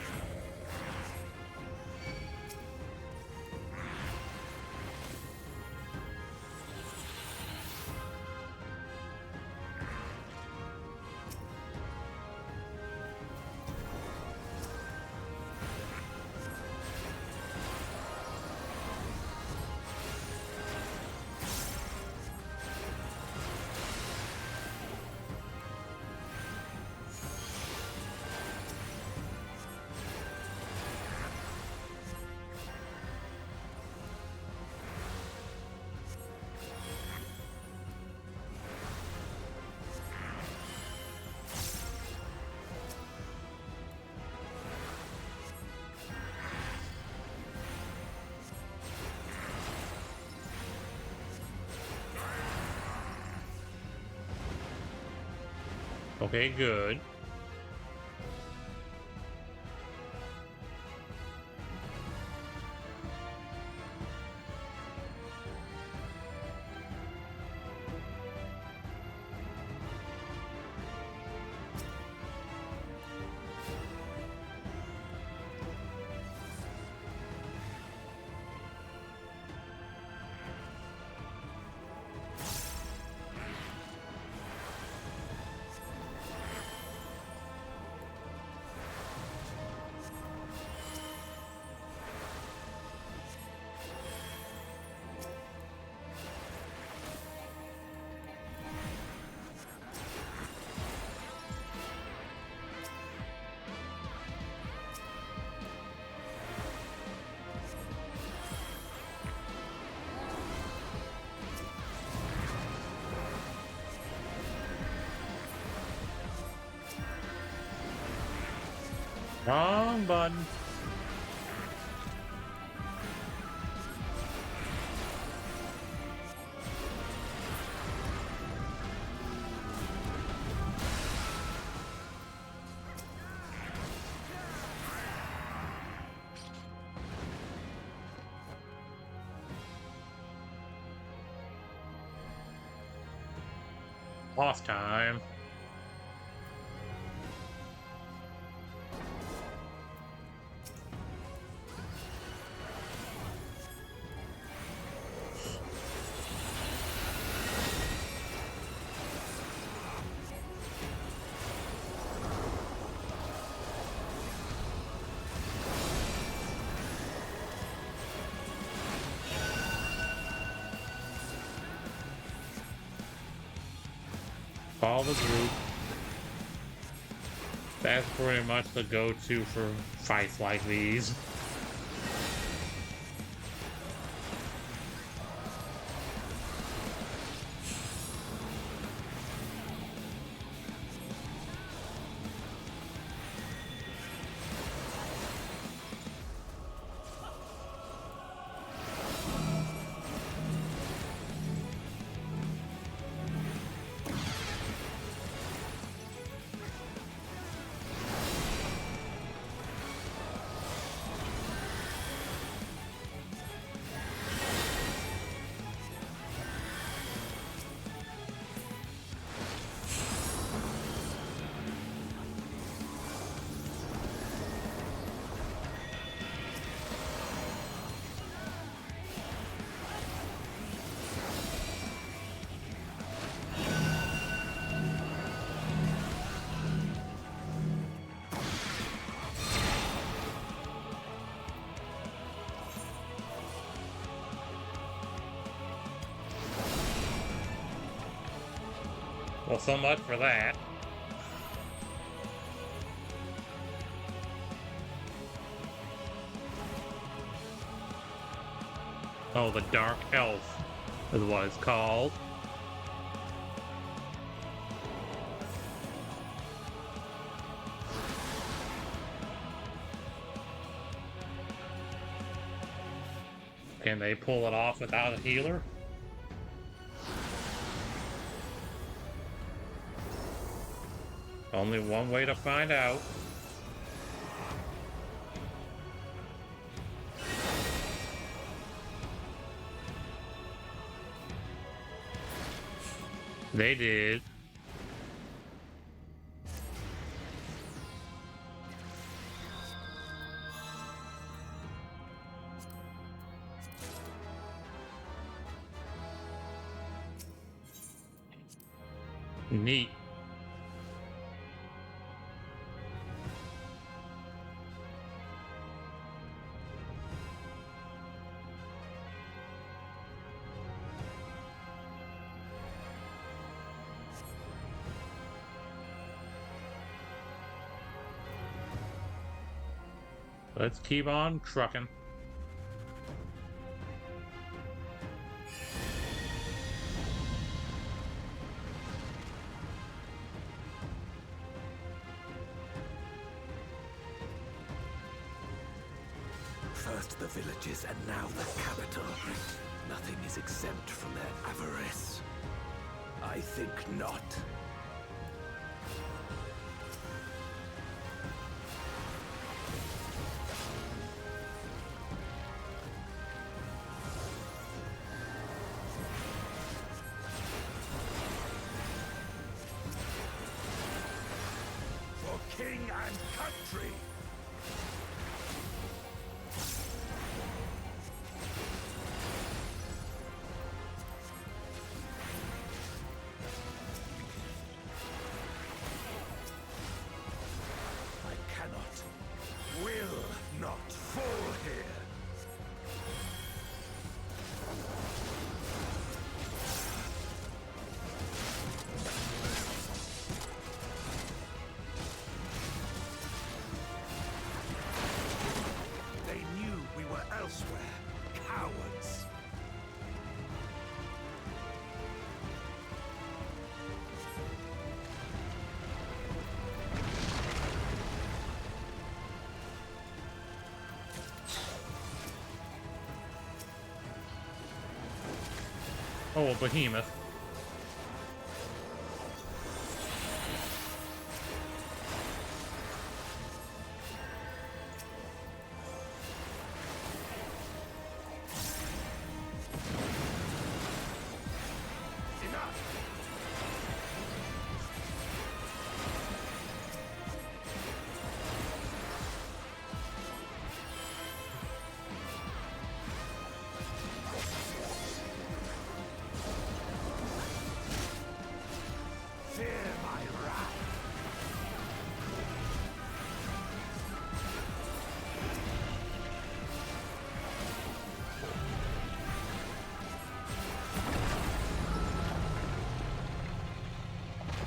Okay, good. Wrong button. Off time. Follow the group. That's pretty much the go-to for fights like these. Well, so much for that. Oh, the Dark Elf is what it's called. Can they pull it off without a healer? Only one way to find out. They did. Neat. Let's keep on trucking. First the villages and now the capital. Nothing is exempt from their avarice. I think not. For king and country! Will not fall here. They knew we were elsewhere. Cowards. Oh, a behemoth.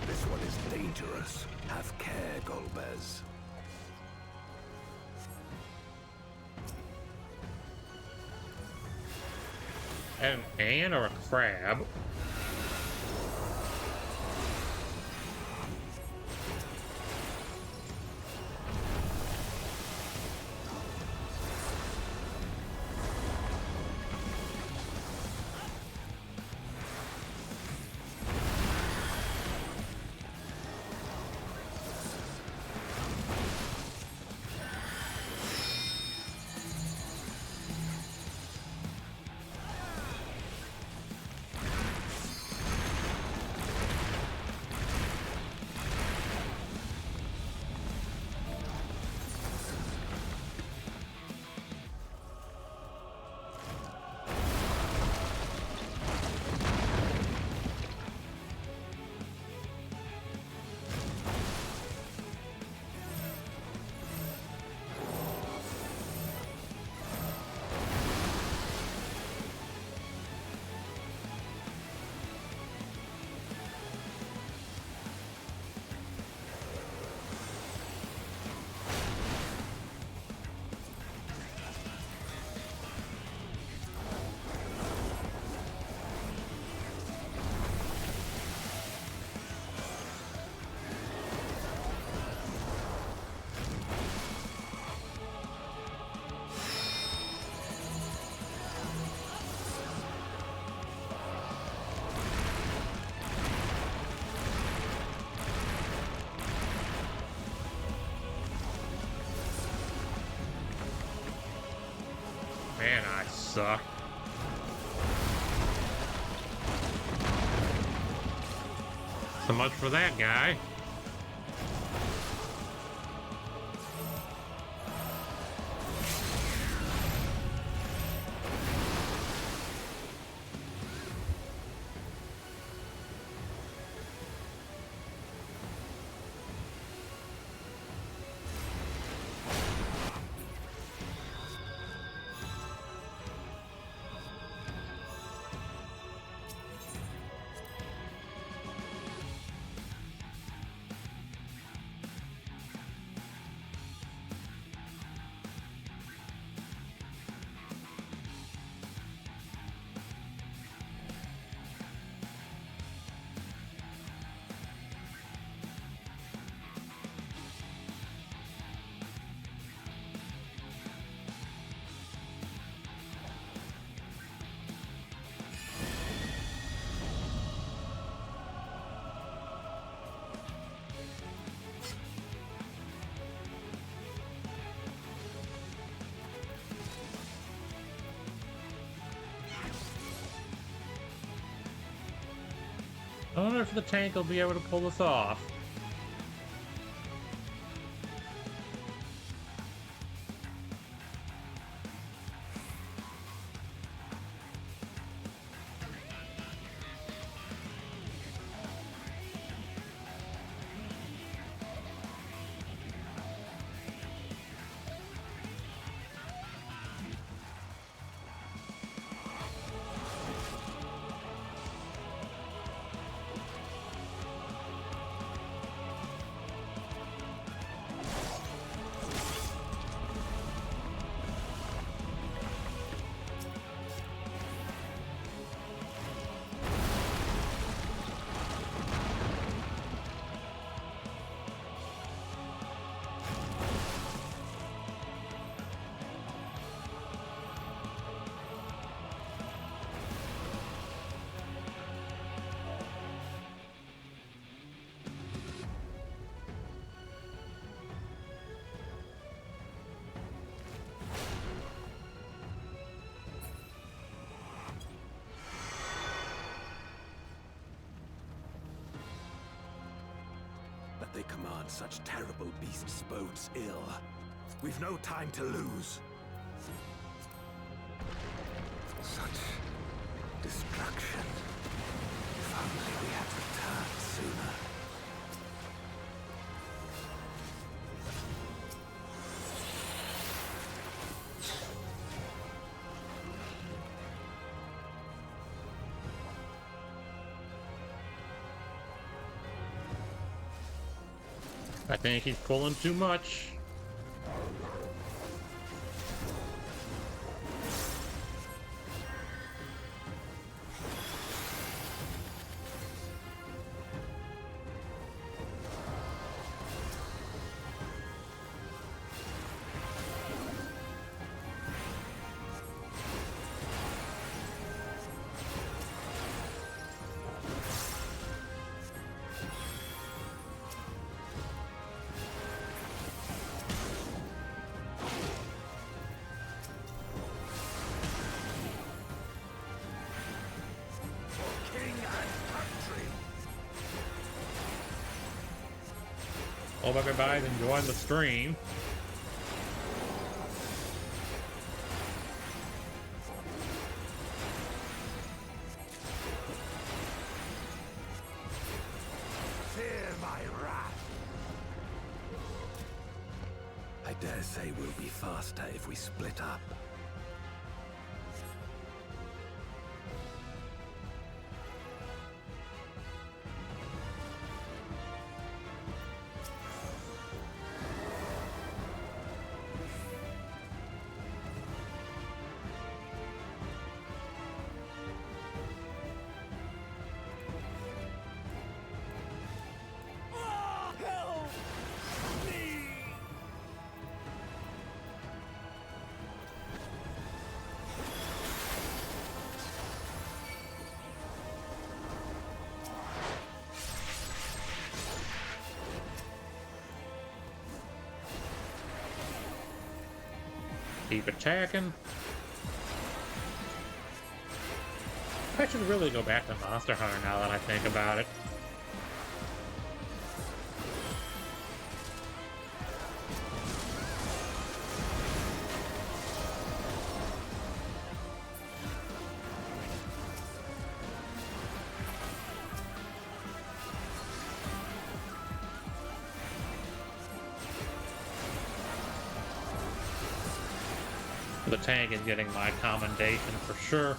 This one is dangerous. Have care, Golbez. An ant or a crab? Man, I suck. So much for that guy. I wonder if the tank will be able to pull this off. they command such terrible beasts bodes ill. We've no time to lose. Such destruction. If only we had returned sooner. I think he's pulling too much. Hope everybody's enjoying the stream. Fear my wrath. I dare say we'll be faster if we split up. Keep attacking. I should really go back to Monster Hunter now that I think about it. The tank is getting my commendation for sure.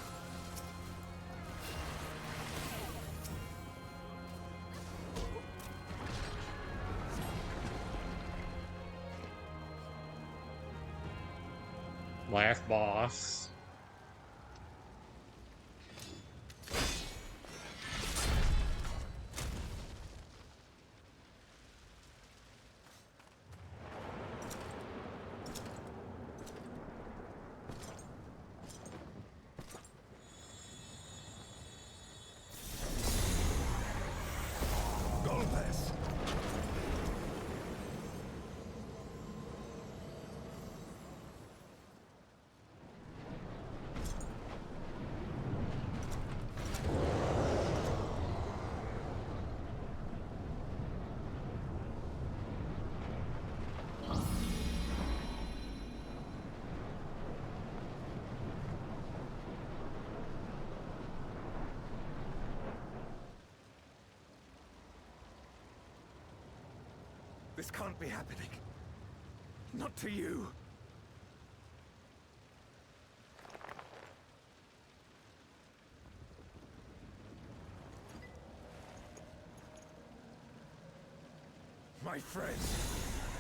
Last boss. This can't be happening. Not to you. My friend,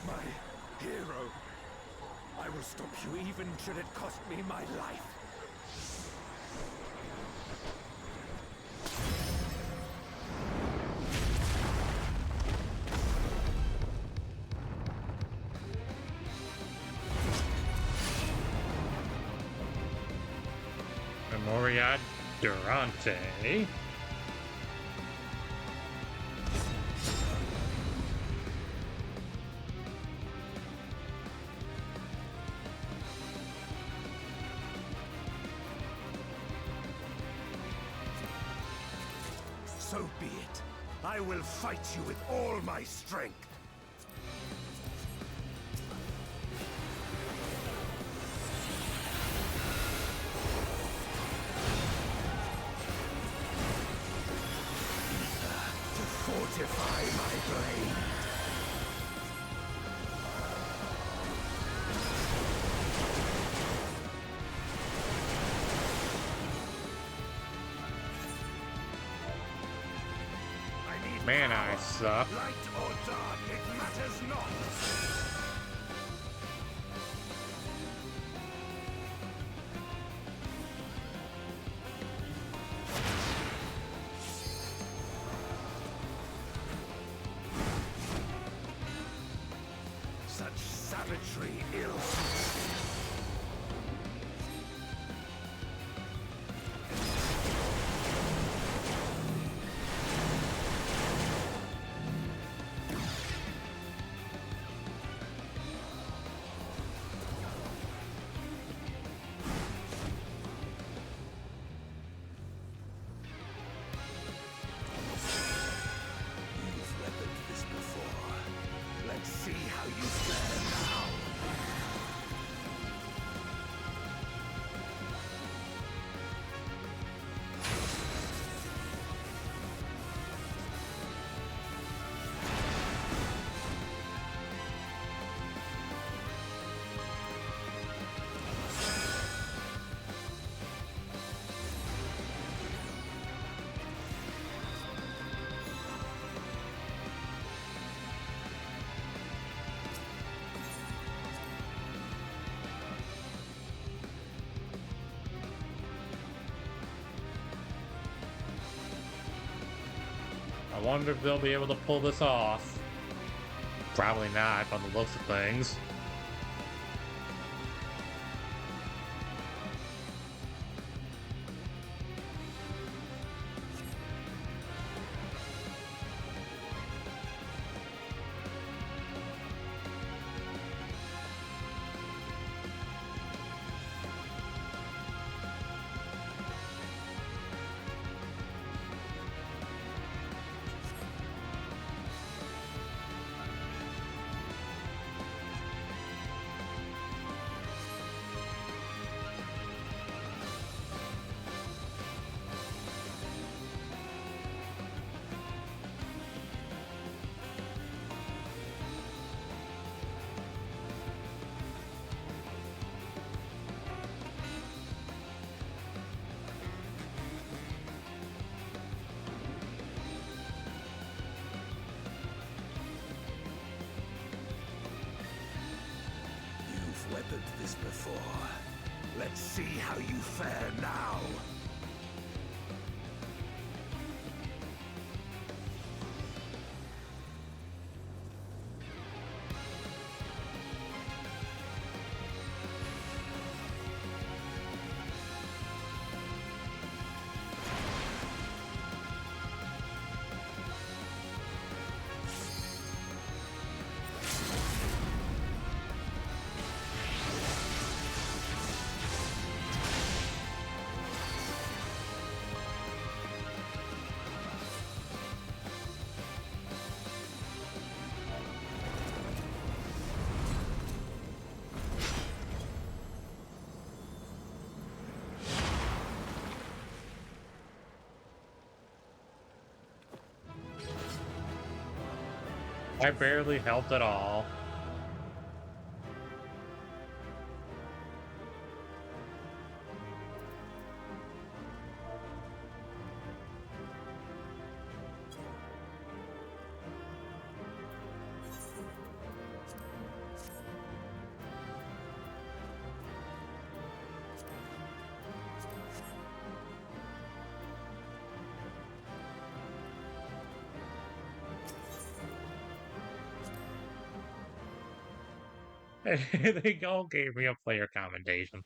my hero. I will stop you even should it cost me my life. Memoria Durante. So be it. I will fight you with all my strength. To fortify my blade. Man, I suck. Light or dark, it matters not. Such savagery ill suits me. You've weaponed this before. Let's see how you fare now. I wonder if they'll be able to pull this off. Probably not, from the looks of things. You've weaponed this before. Let's see how you fare now. I barely helped at all. They all gave me a player commendation.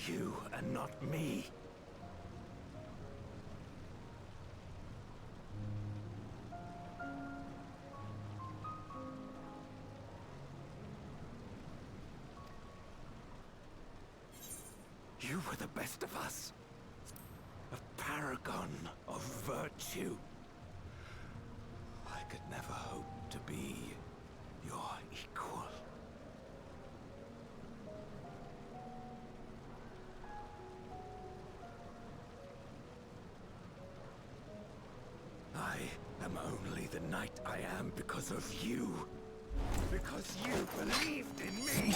you and not me. You were the best of us. A paragon of virtue. I could never hope to be your equal. I am only the knight I am because of you. Because you believed in me.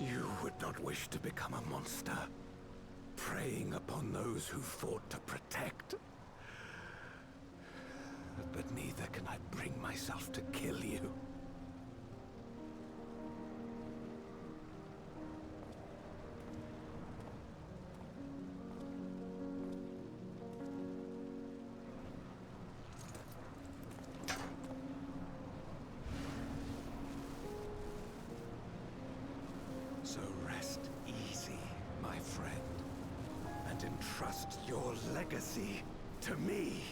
You would not wish to become a monster, preying upon those who fought to protect. But neither can I bring myself to kill you. So rest easy, my friend, and entrust your legacy to me.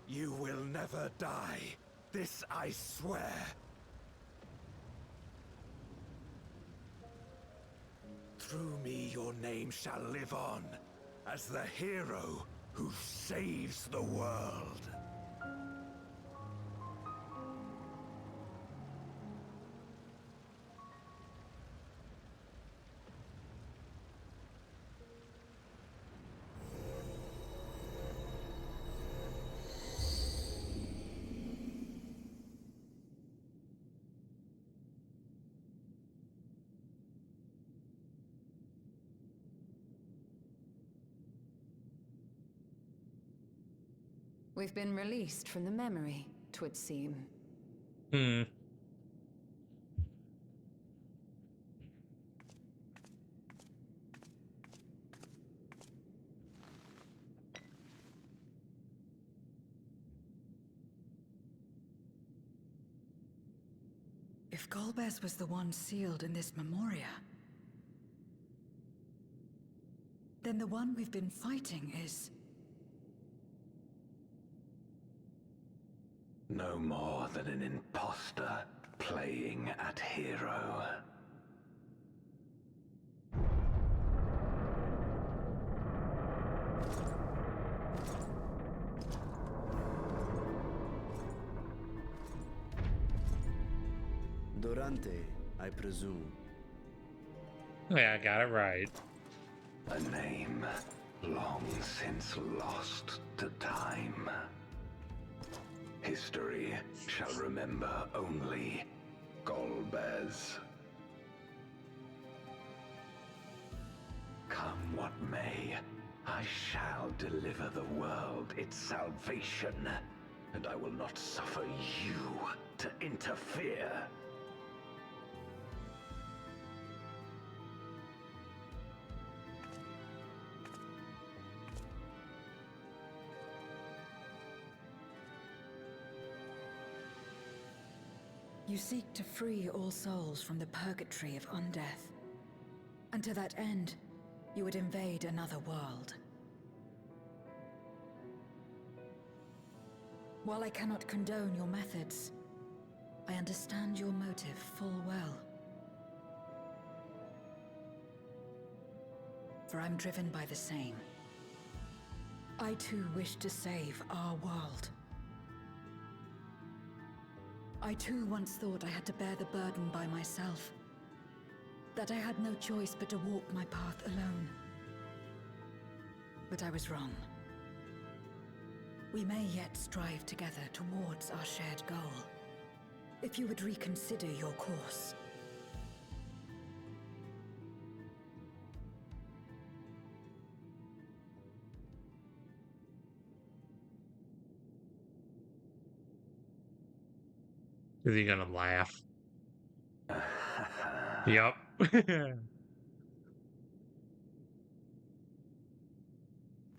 You will never die. This I swear. Through me your name shall live on as the hero who saves the world. We've been released from the memory, 'twould seem. Hmm. If Golbez was the one sealed in this Memoria, then the one we've been fighting is... No more than an imposter playing at hero. Durante, I presume. Yeah, I got it right. A name long since lost to time. History shall remember only Golbez. Come what may, I shall deliver the world its salvation, and I will not suffer you to interfere. You seek to free all souls from the purgatory of undeath. And to that end, you would invade another world. While I cannot condone your methods, I understand your motive full well. For I'm driven by the same. I too wish to save our world. I too once thought I had to bear the burden by myself. That I had no choice but to walk my path alone. But I was wrong. We may yet strive together towards our shared goal. If you would reconsider your course. Is he gonna laugh? Yep.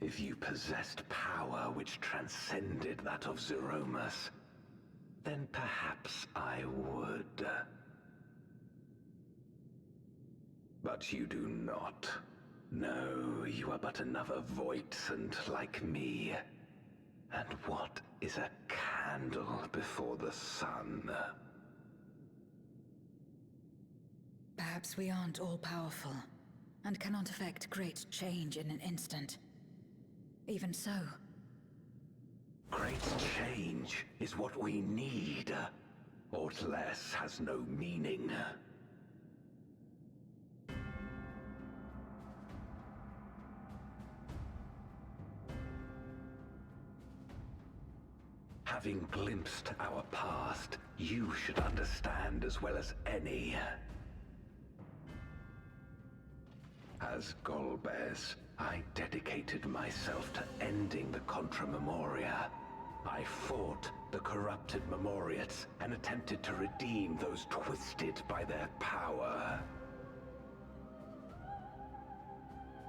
If you possessed power which transcended that of Zeromus, then perhaps I would. But you do not. No, you are but another Voidsent like me. And what is a candle before the sun? Perhaps we aren't all-powerful, and cannot effect great change in an instant. Even so. Great change is what we need. Aught less has no meaning. Having glimpsed our past, you should understand as well as any. As Golbez, I dedicated myself to ending the Contra Memoria. I fought the corrupted Memoriates and attempted to redeem those twisted by their power.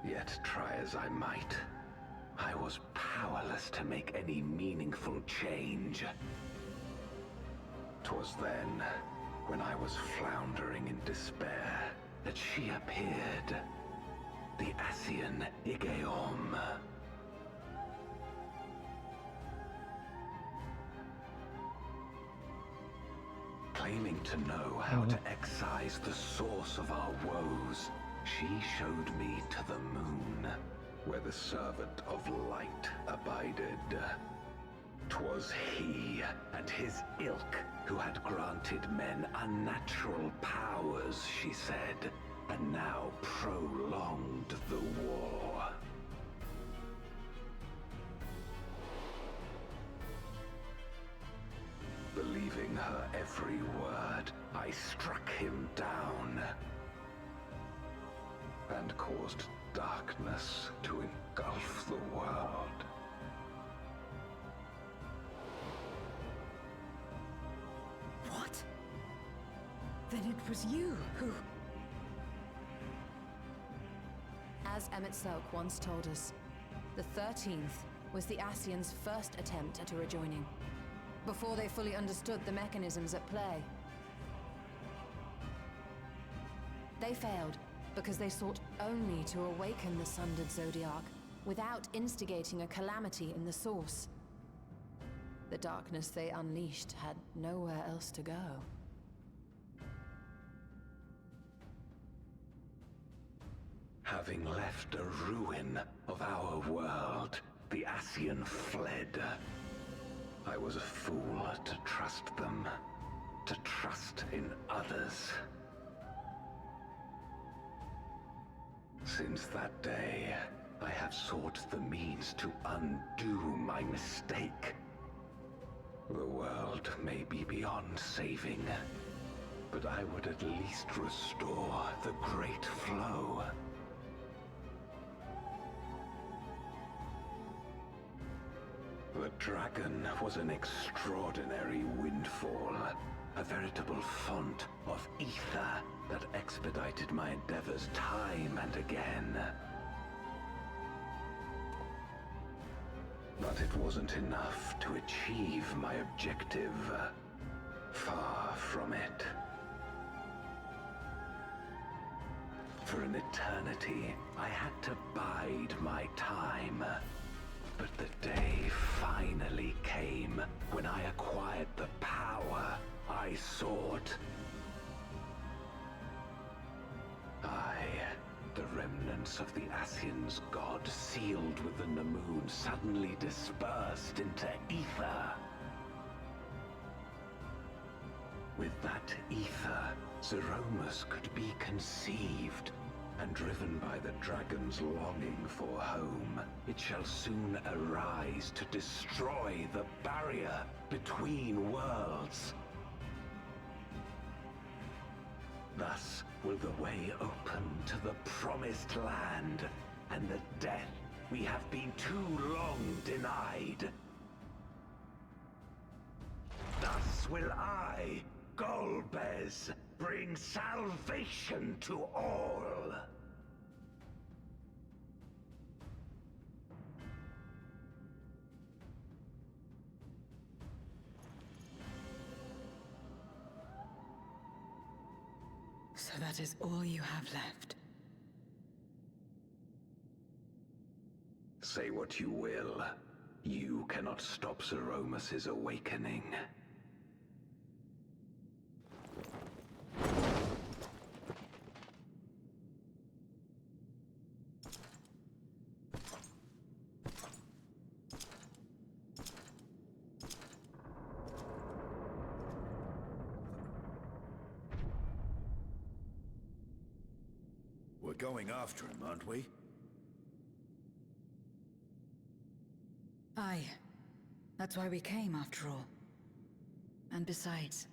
Yet try as I might, I was powerless to make any meaningful change. 'Twas then, when I was floundering in despair, that she appeared. The Ascian Igeom. Claiming to know how to excise the source of our woes, she showed me to the moon, where the servant of light abided. 'Twas he and his ilk who had granted men unnatural powers, she said, and now prolonged the war. Believing her every word, I struck him down and caused darkness to engulf the world. What? Then it was you who... As Emmett Selk once told us, the 13th was the Ascians' first attempt at a rejoining, before they fully understood the mechanisms at play. They failed because they sought only to awaken the sundered Zodiac without instigating a calamity in the source. The darkness they unleashed had nowhere else to go. Having left a ruin of our world, the Ascian fled. I was a fool to trust them, to trust in others. Since that day, I have sought the means to undo my mistake. The world may be beyond saving, but I would at least restore the Great Flow. The dragon was an extraordinary windfall, a veritable font of ether that expedited my endeavors time and again. But it wasn't enough to achieve my objective. far from it. For an eternity, I had to bide my time. But the day finally came when I acquired the power I sought. The remnants of the Ascian's god sealed within the moon suddenly dispersed into ether. With that ether, Zeromus could be conceived, and driven by the dragon's longing for home, it shall soon arise to destroy the barrier between worlds. Thus will the way open to the promised land, and the death we have been too long denied. Thus will I, Golbez, bring salvation to all. So that is all you have left. Say what you will. You cannot stop Zeromus's awakening. We're going after him, aren't we? Aye. That's why we came, after all. And besides...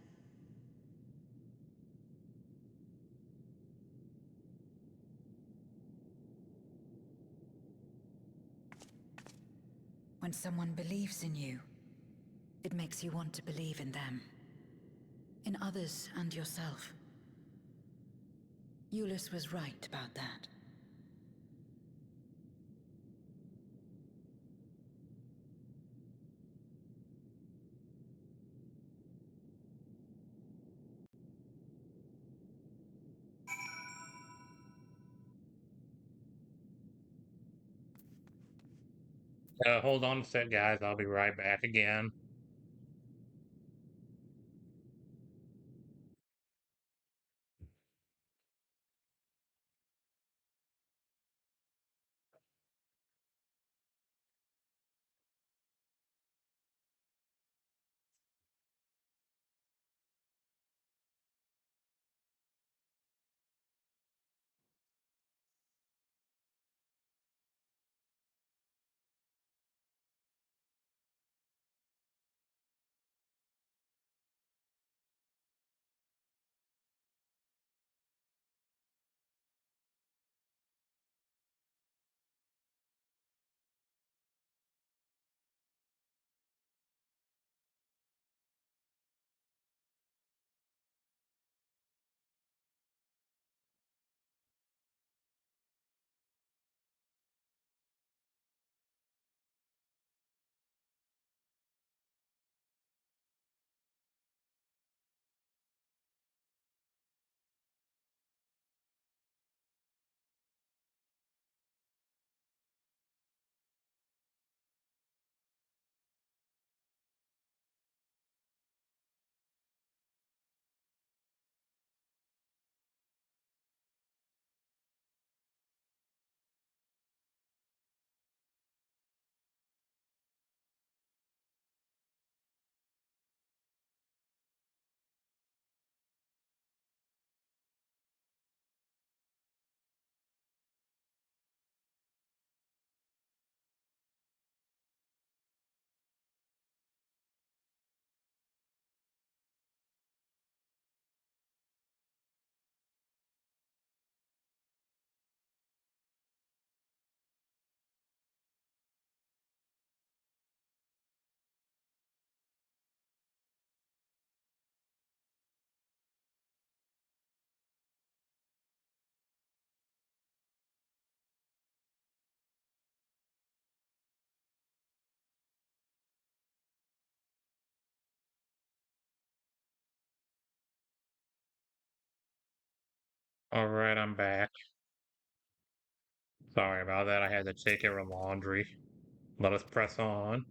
when someone believes in you, it makes you want to believe in them. In others and yourself. Eulus was right about that. Hold on a sec, guys. I'll be right back again. Alright, I'm back. Sorry about that, I had to take care of laundry. Let us press on.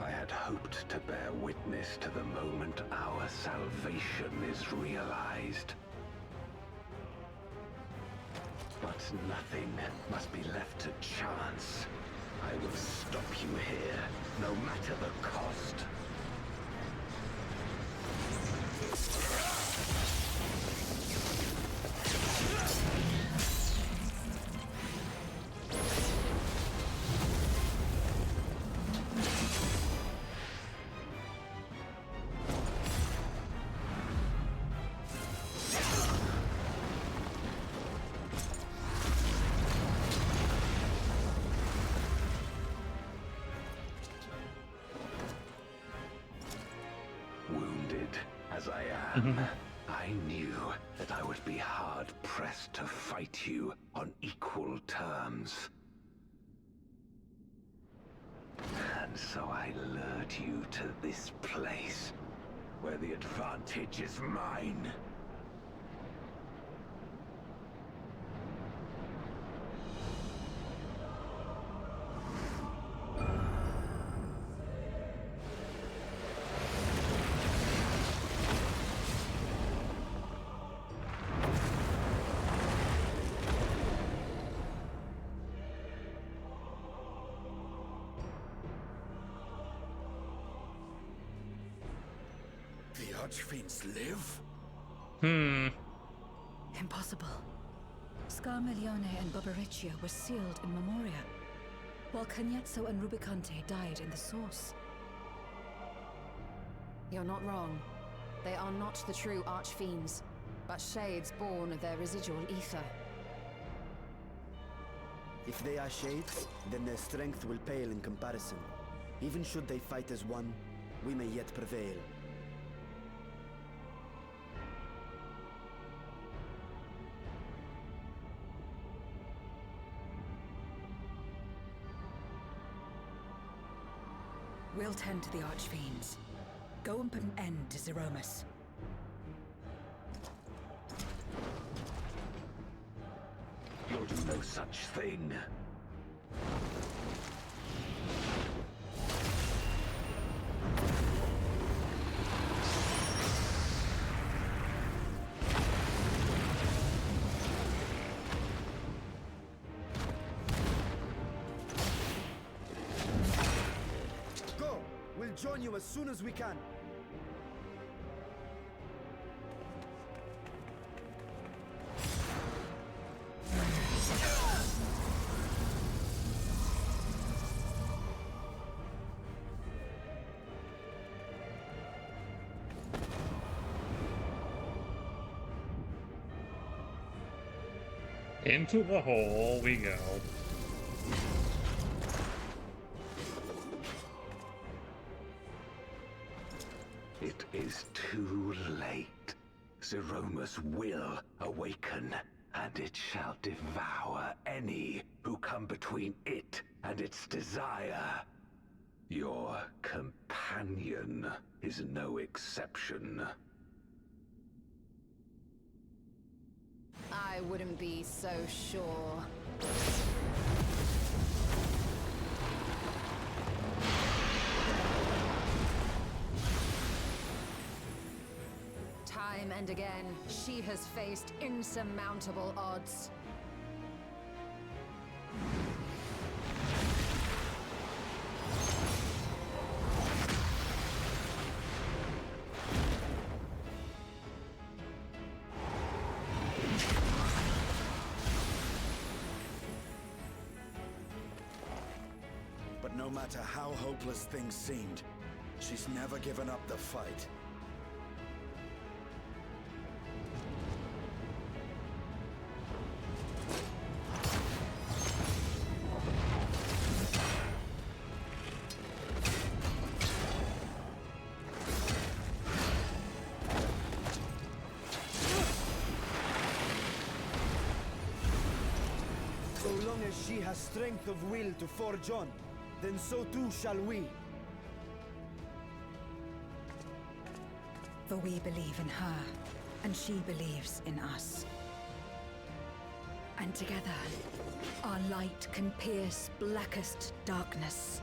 I had hoped to bear witness to the moment our salvation is realized. But nothing must be left to chance. I will stop you here, no matter the cost. Wounded as I am, I knew that I would be hard-pressed to fight you on equal terms. And so I lured you to this place, where the advantage is mine. The Archfiends live? Impossible. Scarmiglione and Barbariccia were sealed in Memoria, while Cagnezzo and Rubicante died in the Source. You're not wrong. They are not the true Archfiends, but shades born of their residual ether. If they are shades, then their strength will pale in comparison. Even should they fight as one, we may yet prevail. We'll tend to the Archfiends. Go and put an end to Zeromus. You'll do no such thing. Go! We'll join you as soon as we can. Into the hole we go. It is too late. Zeromus will awaken, and it shall devour any who come between it and its desire. Your companion is no exception. I wouldn't be so sure. Time and again, she has faced insurmountable odds. But no matter how hopeless things seemed, She's never given up the fight. So long as she has strength of will to forge on, then so too shall we. For we believe in her, and she believes in us. And together, our light can pierce blackest darkness.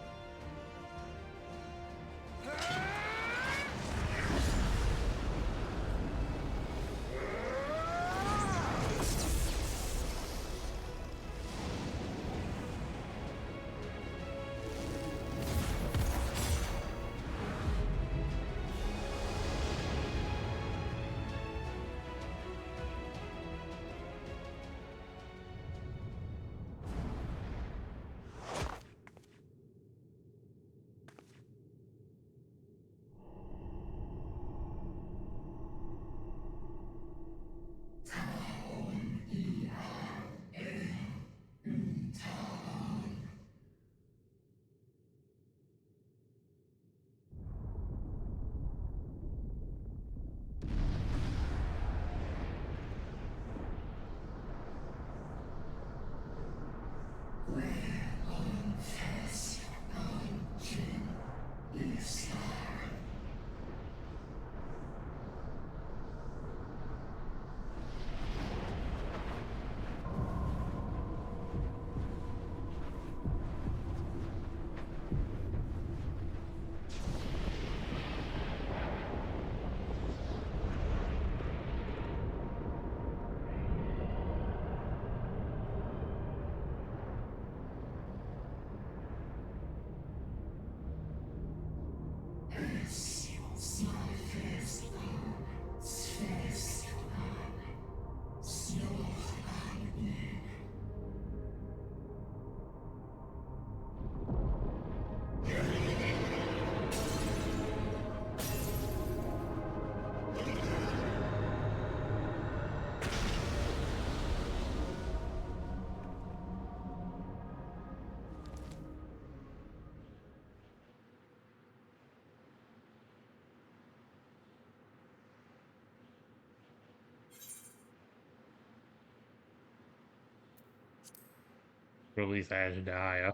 Release Ashdaya.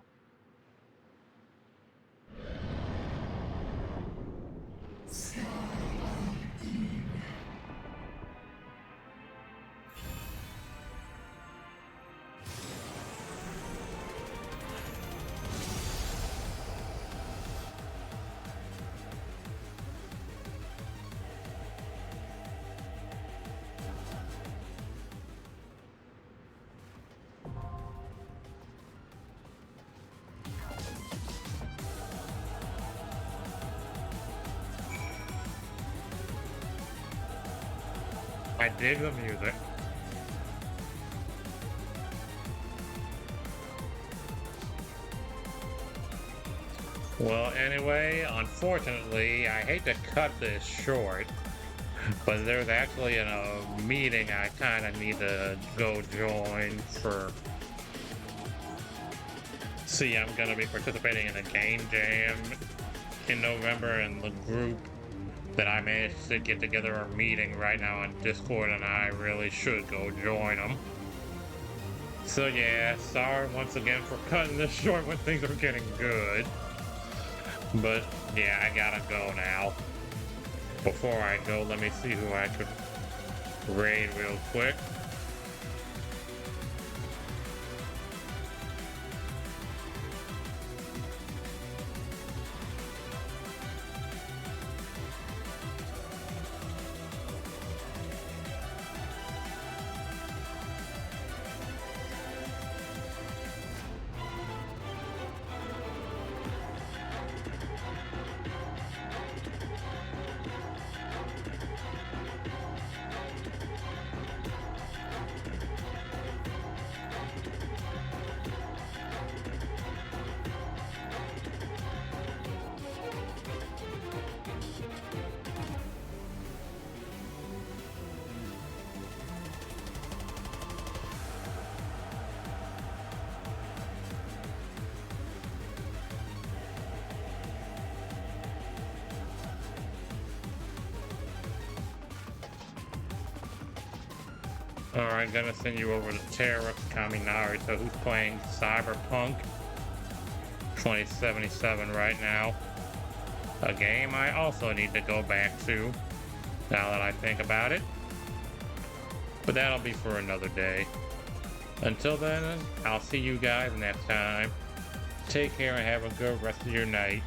I dig the music. Well, anyway, unfortunately, I hate to cut this short, but there's actually a meeting I kind of need to go join for. See, I'm going to be participating in a game jam in November, and the group that I managed to get together are meeting right now on Discord, and I really should go join them. So yeah, sorry once again for cutting this short when things are getting good. But yeah, I gotta go now. Before I go, let me see who I could raid real quick. Alright, gonna send you over to Terra Kaminari, who's playing Cyberpunk 2077 right now. A game I also need to go back to, now that I think about it. But that'll be for another day. Until then, I'll see you guys next time. Take care and have a good rest of your night.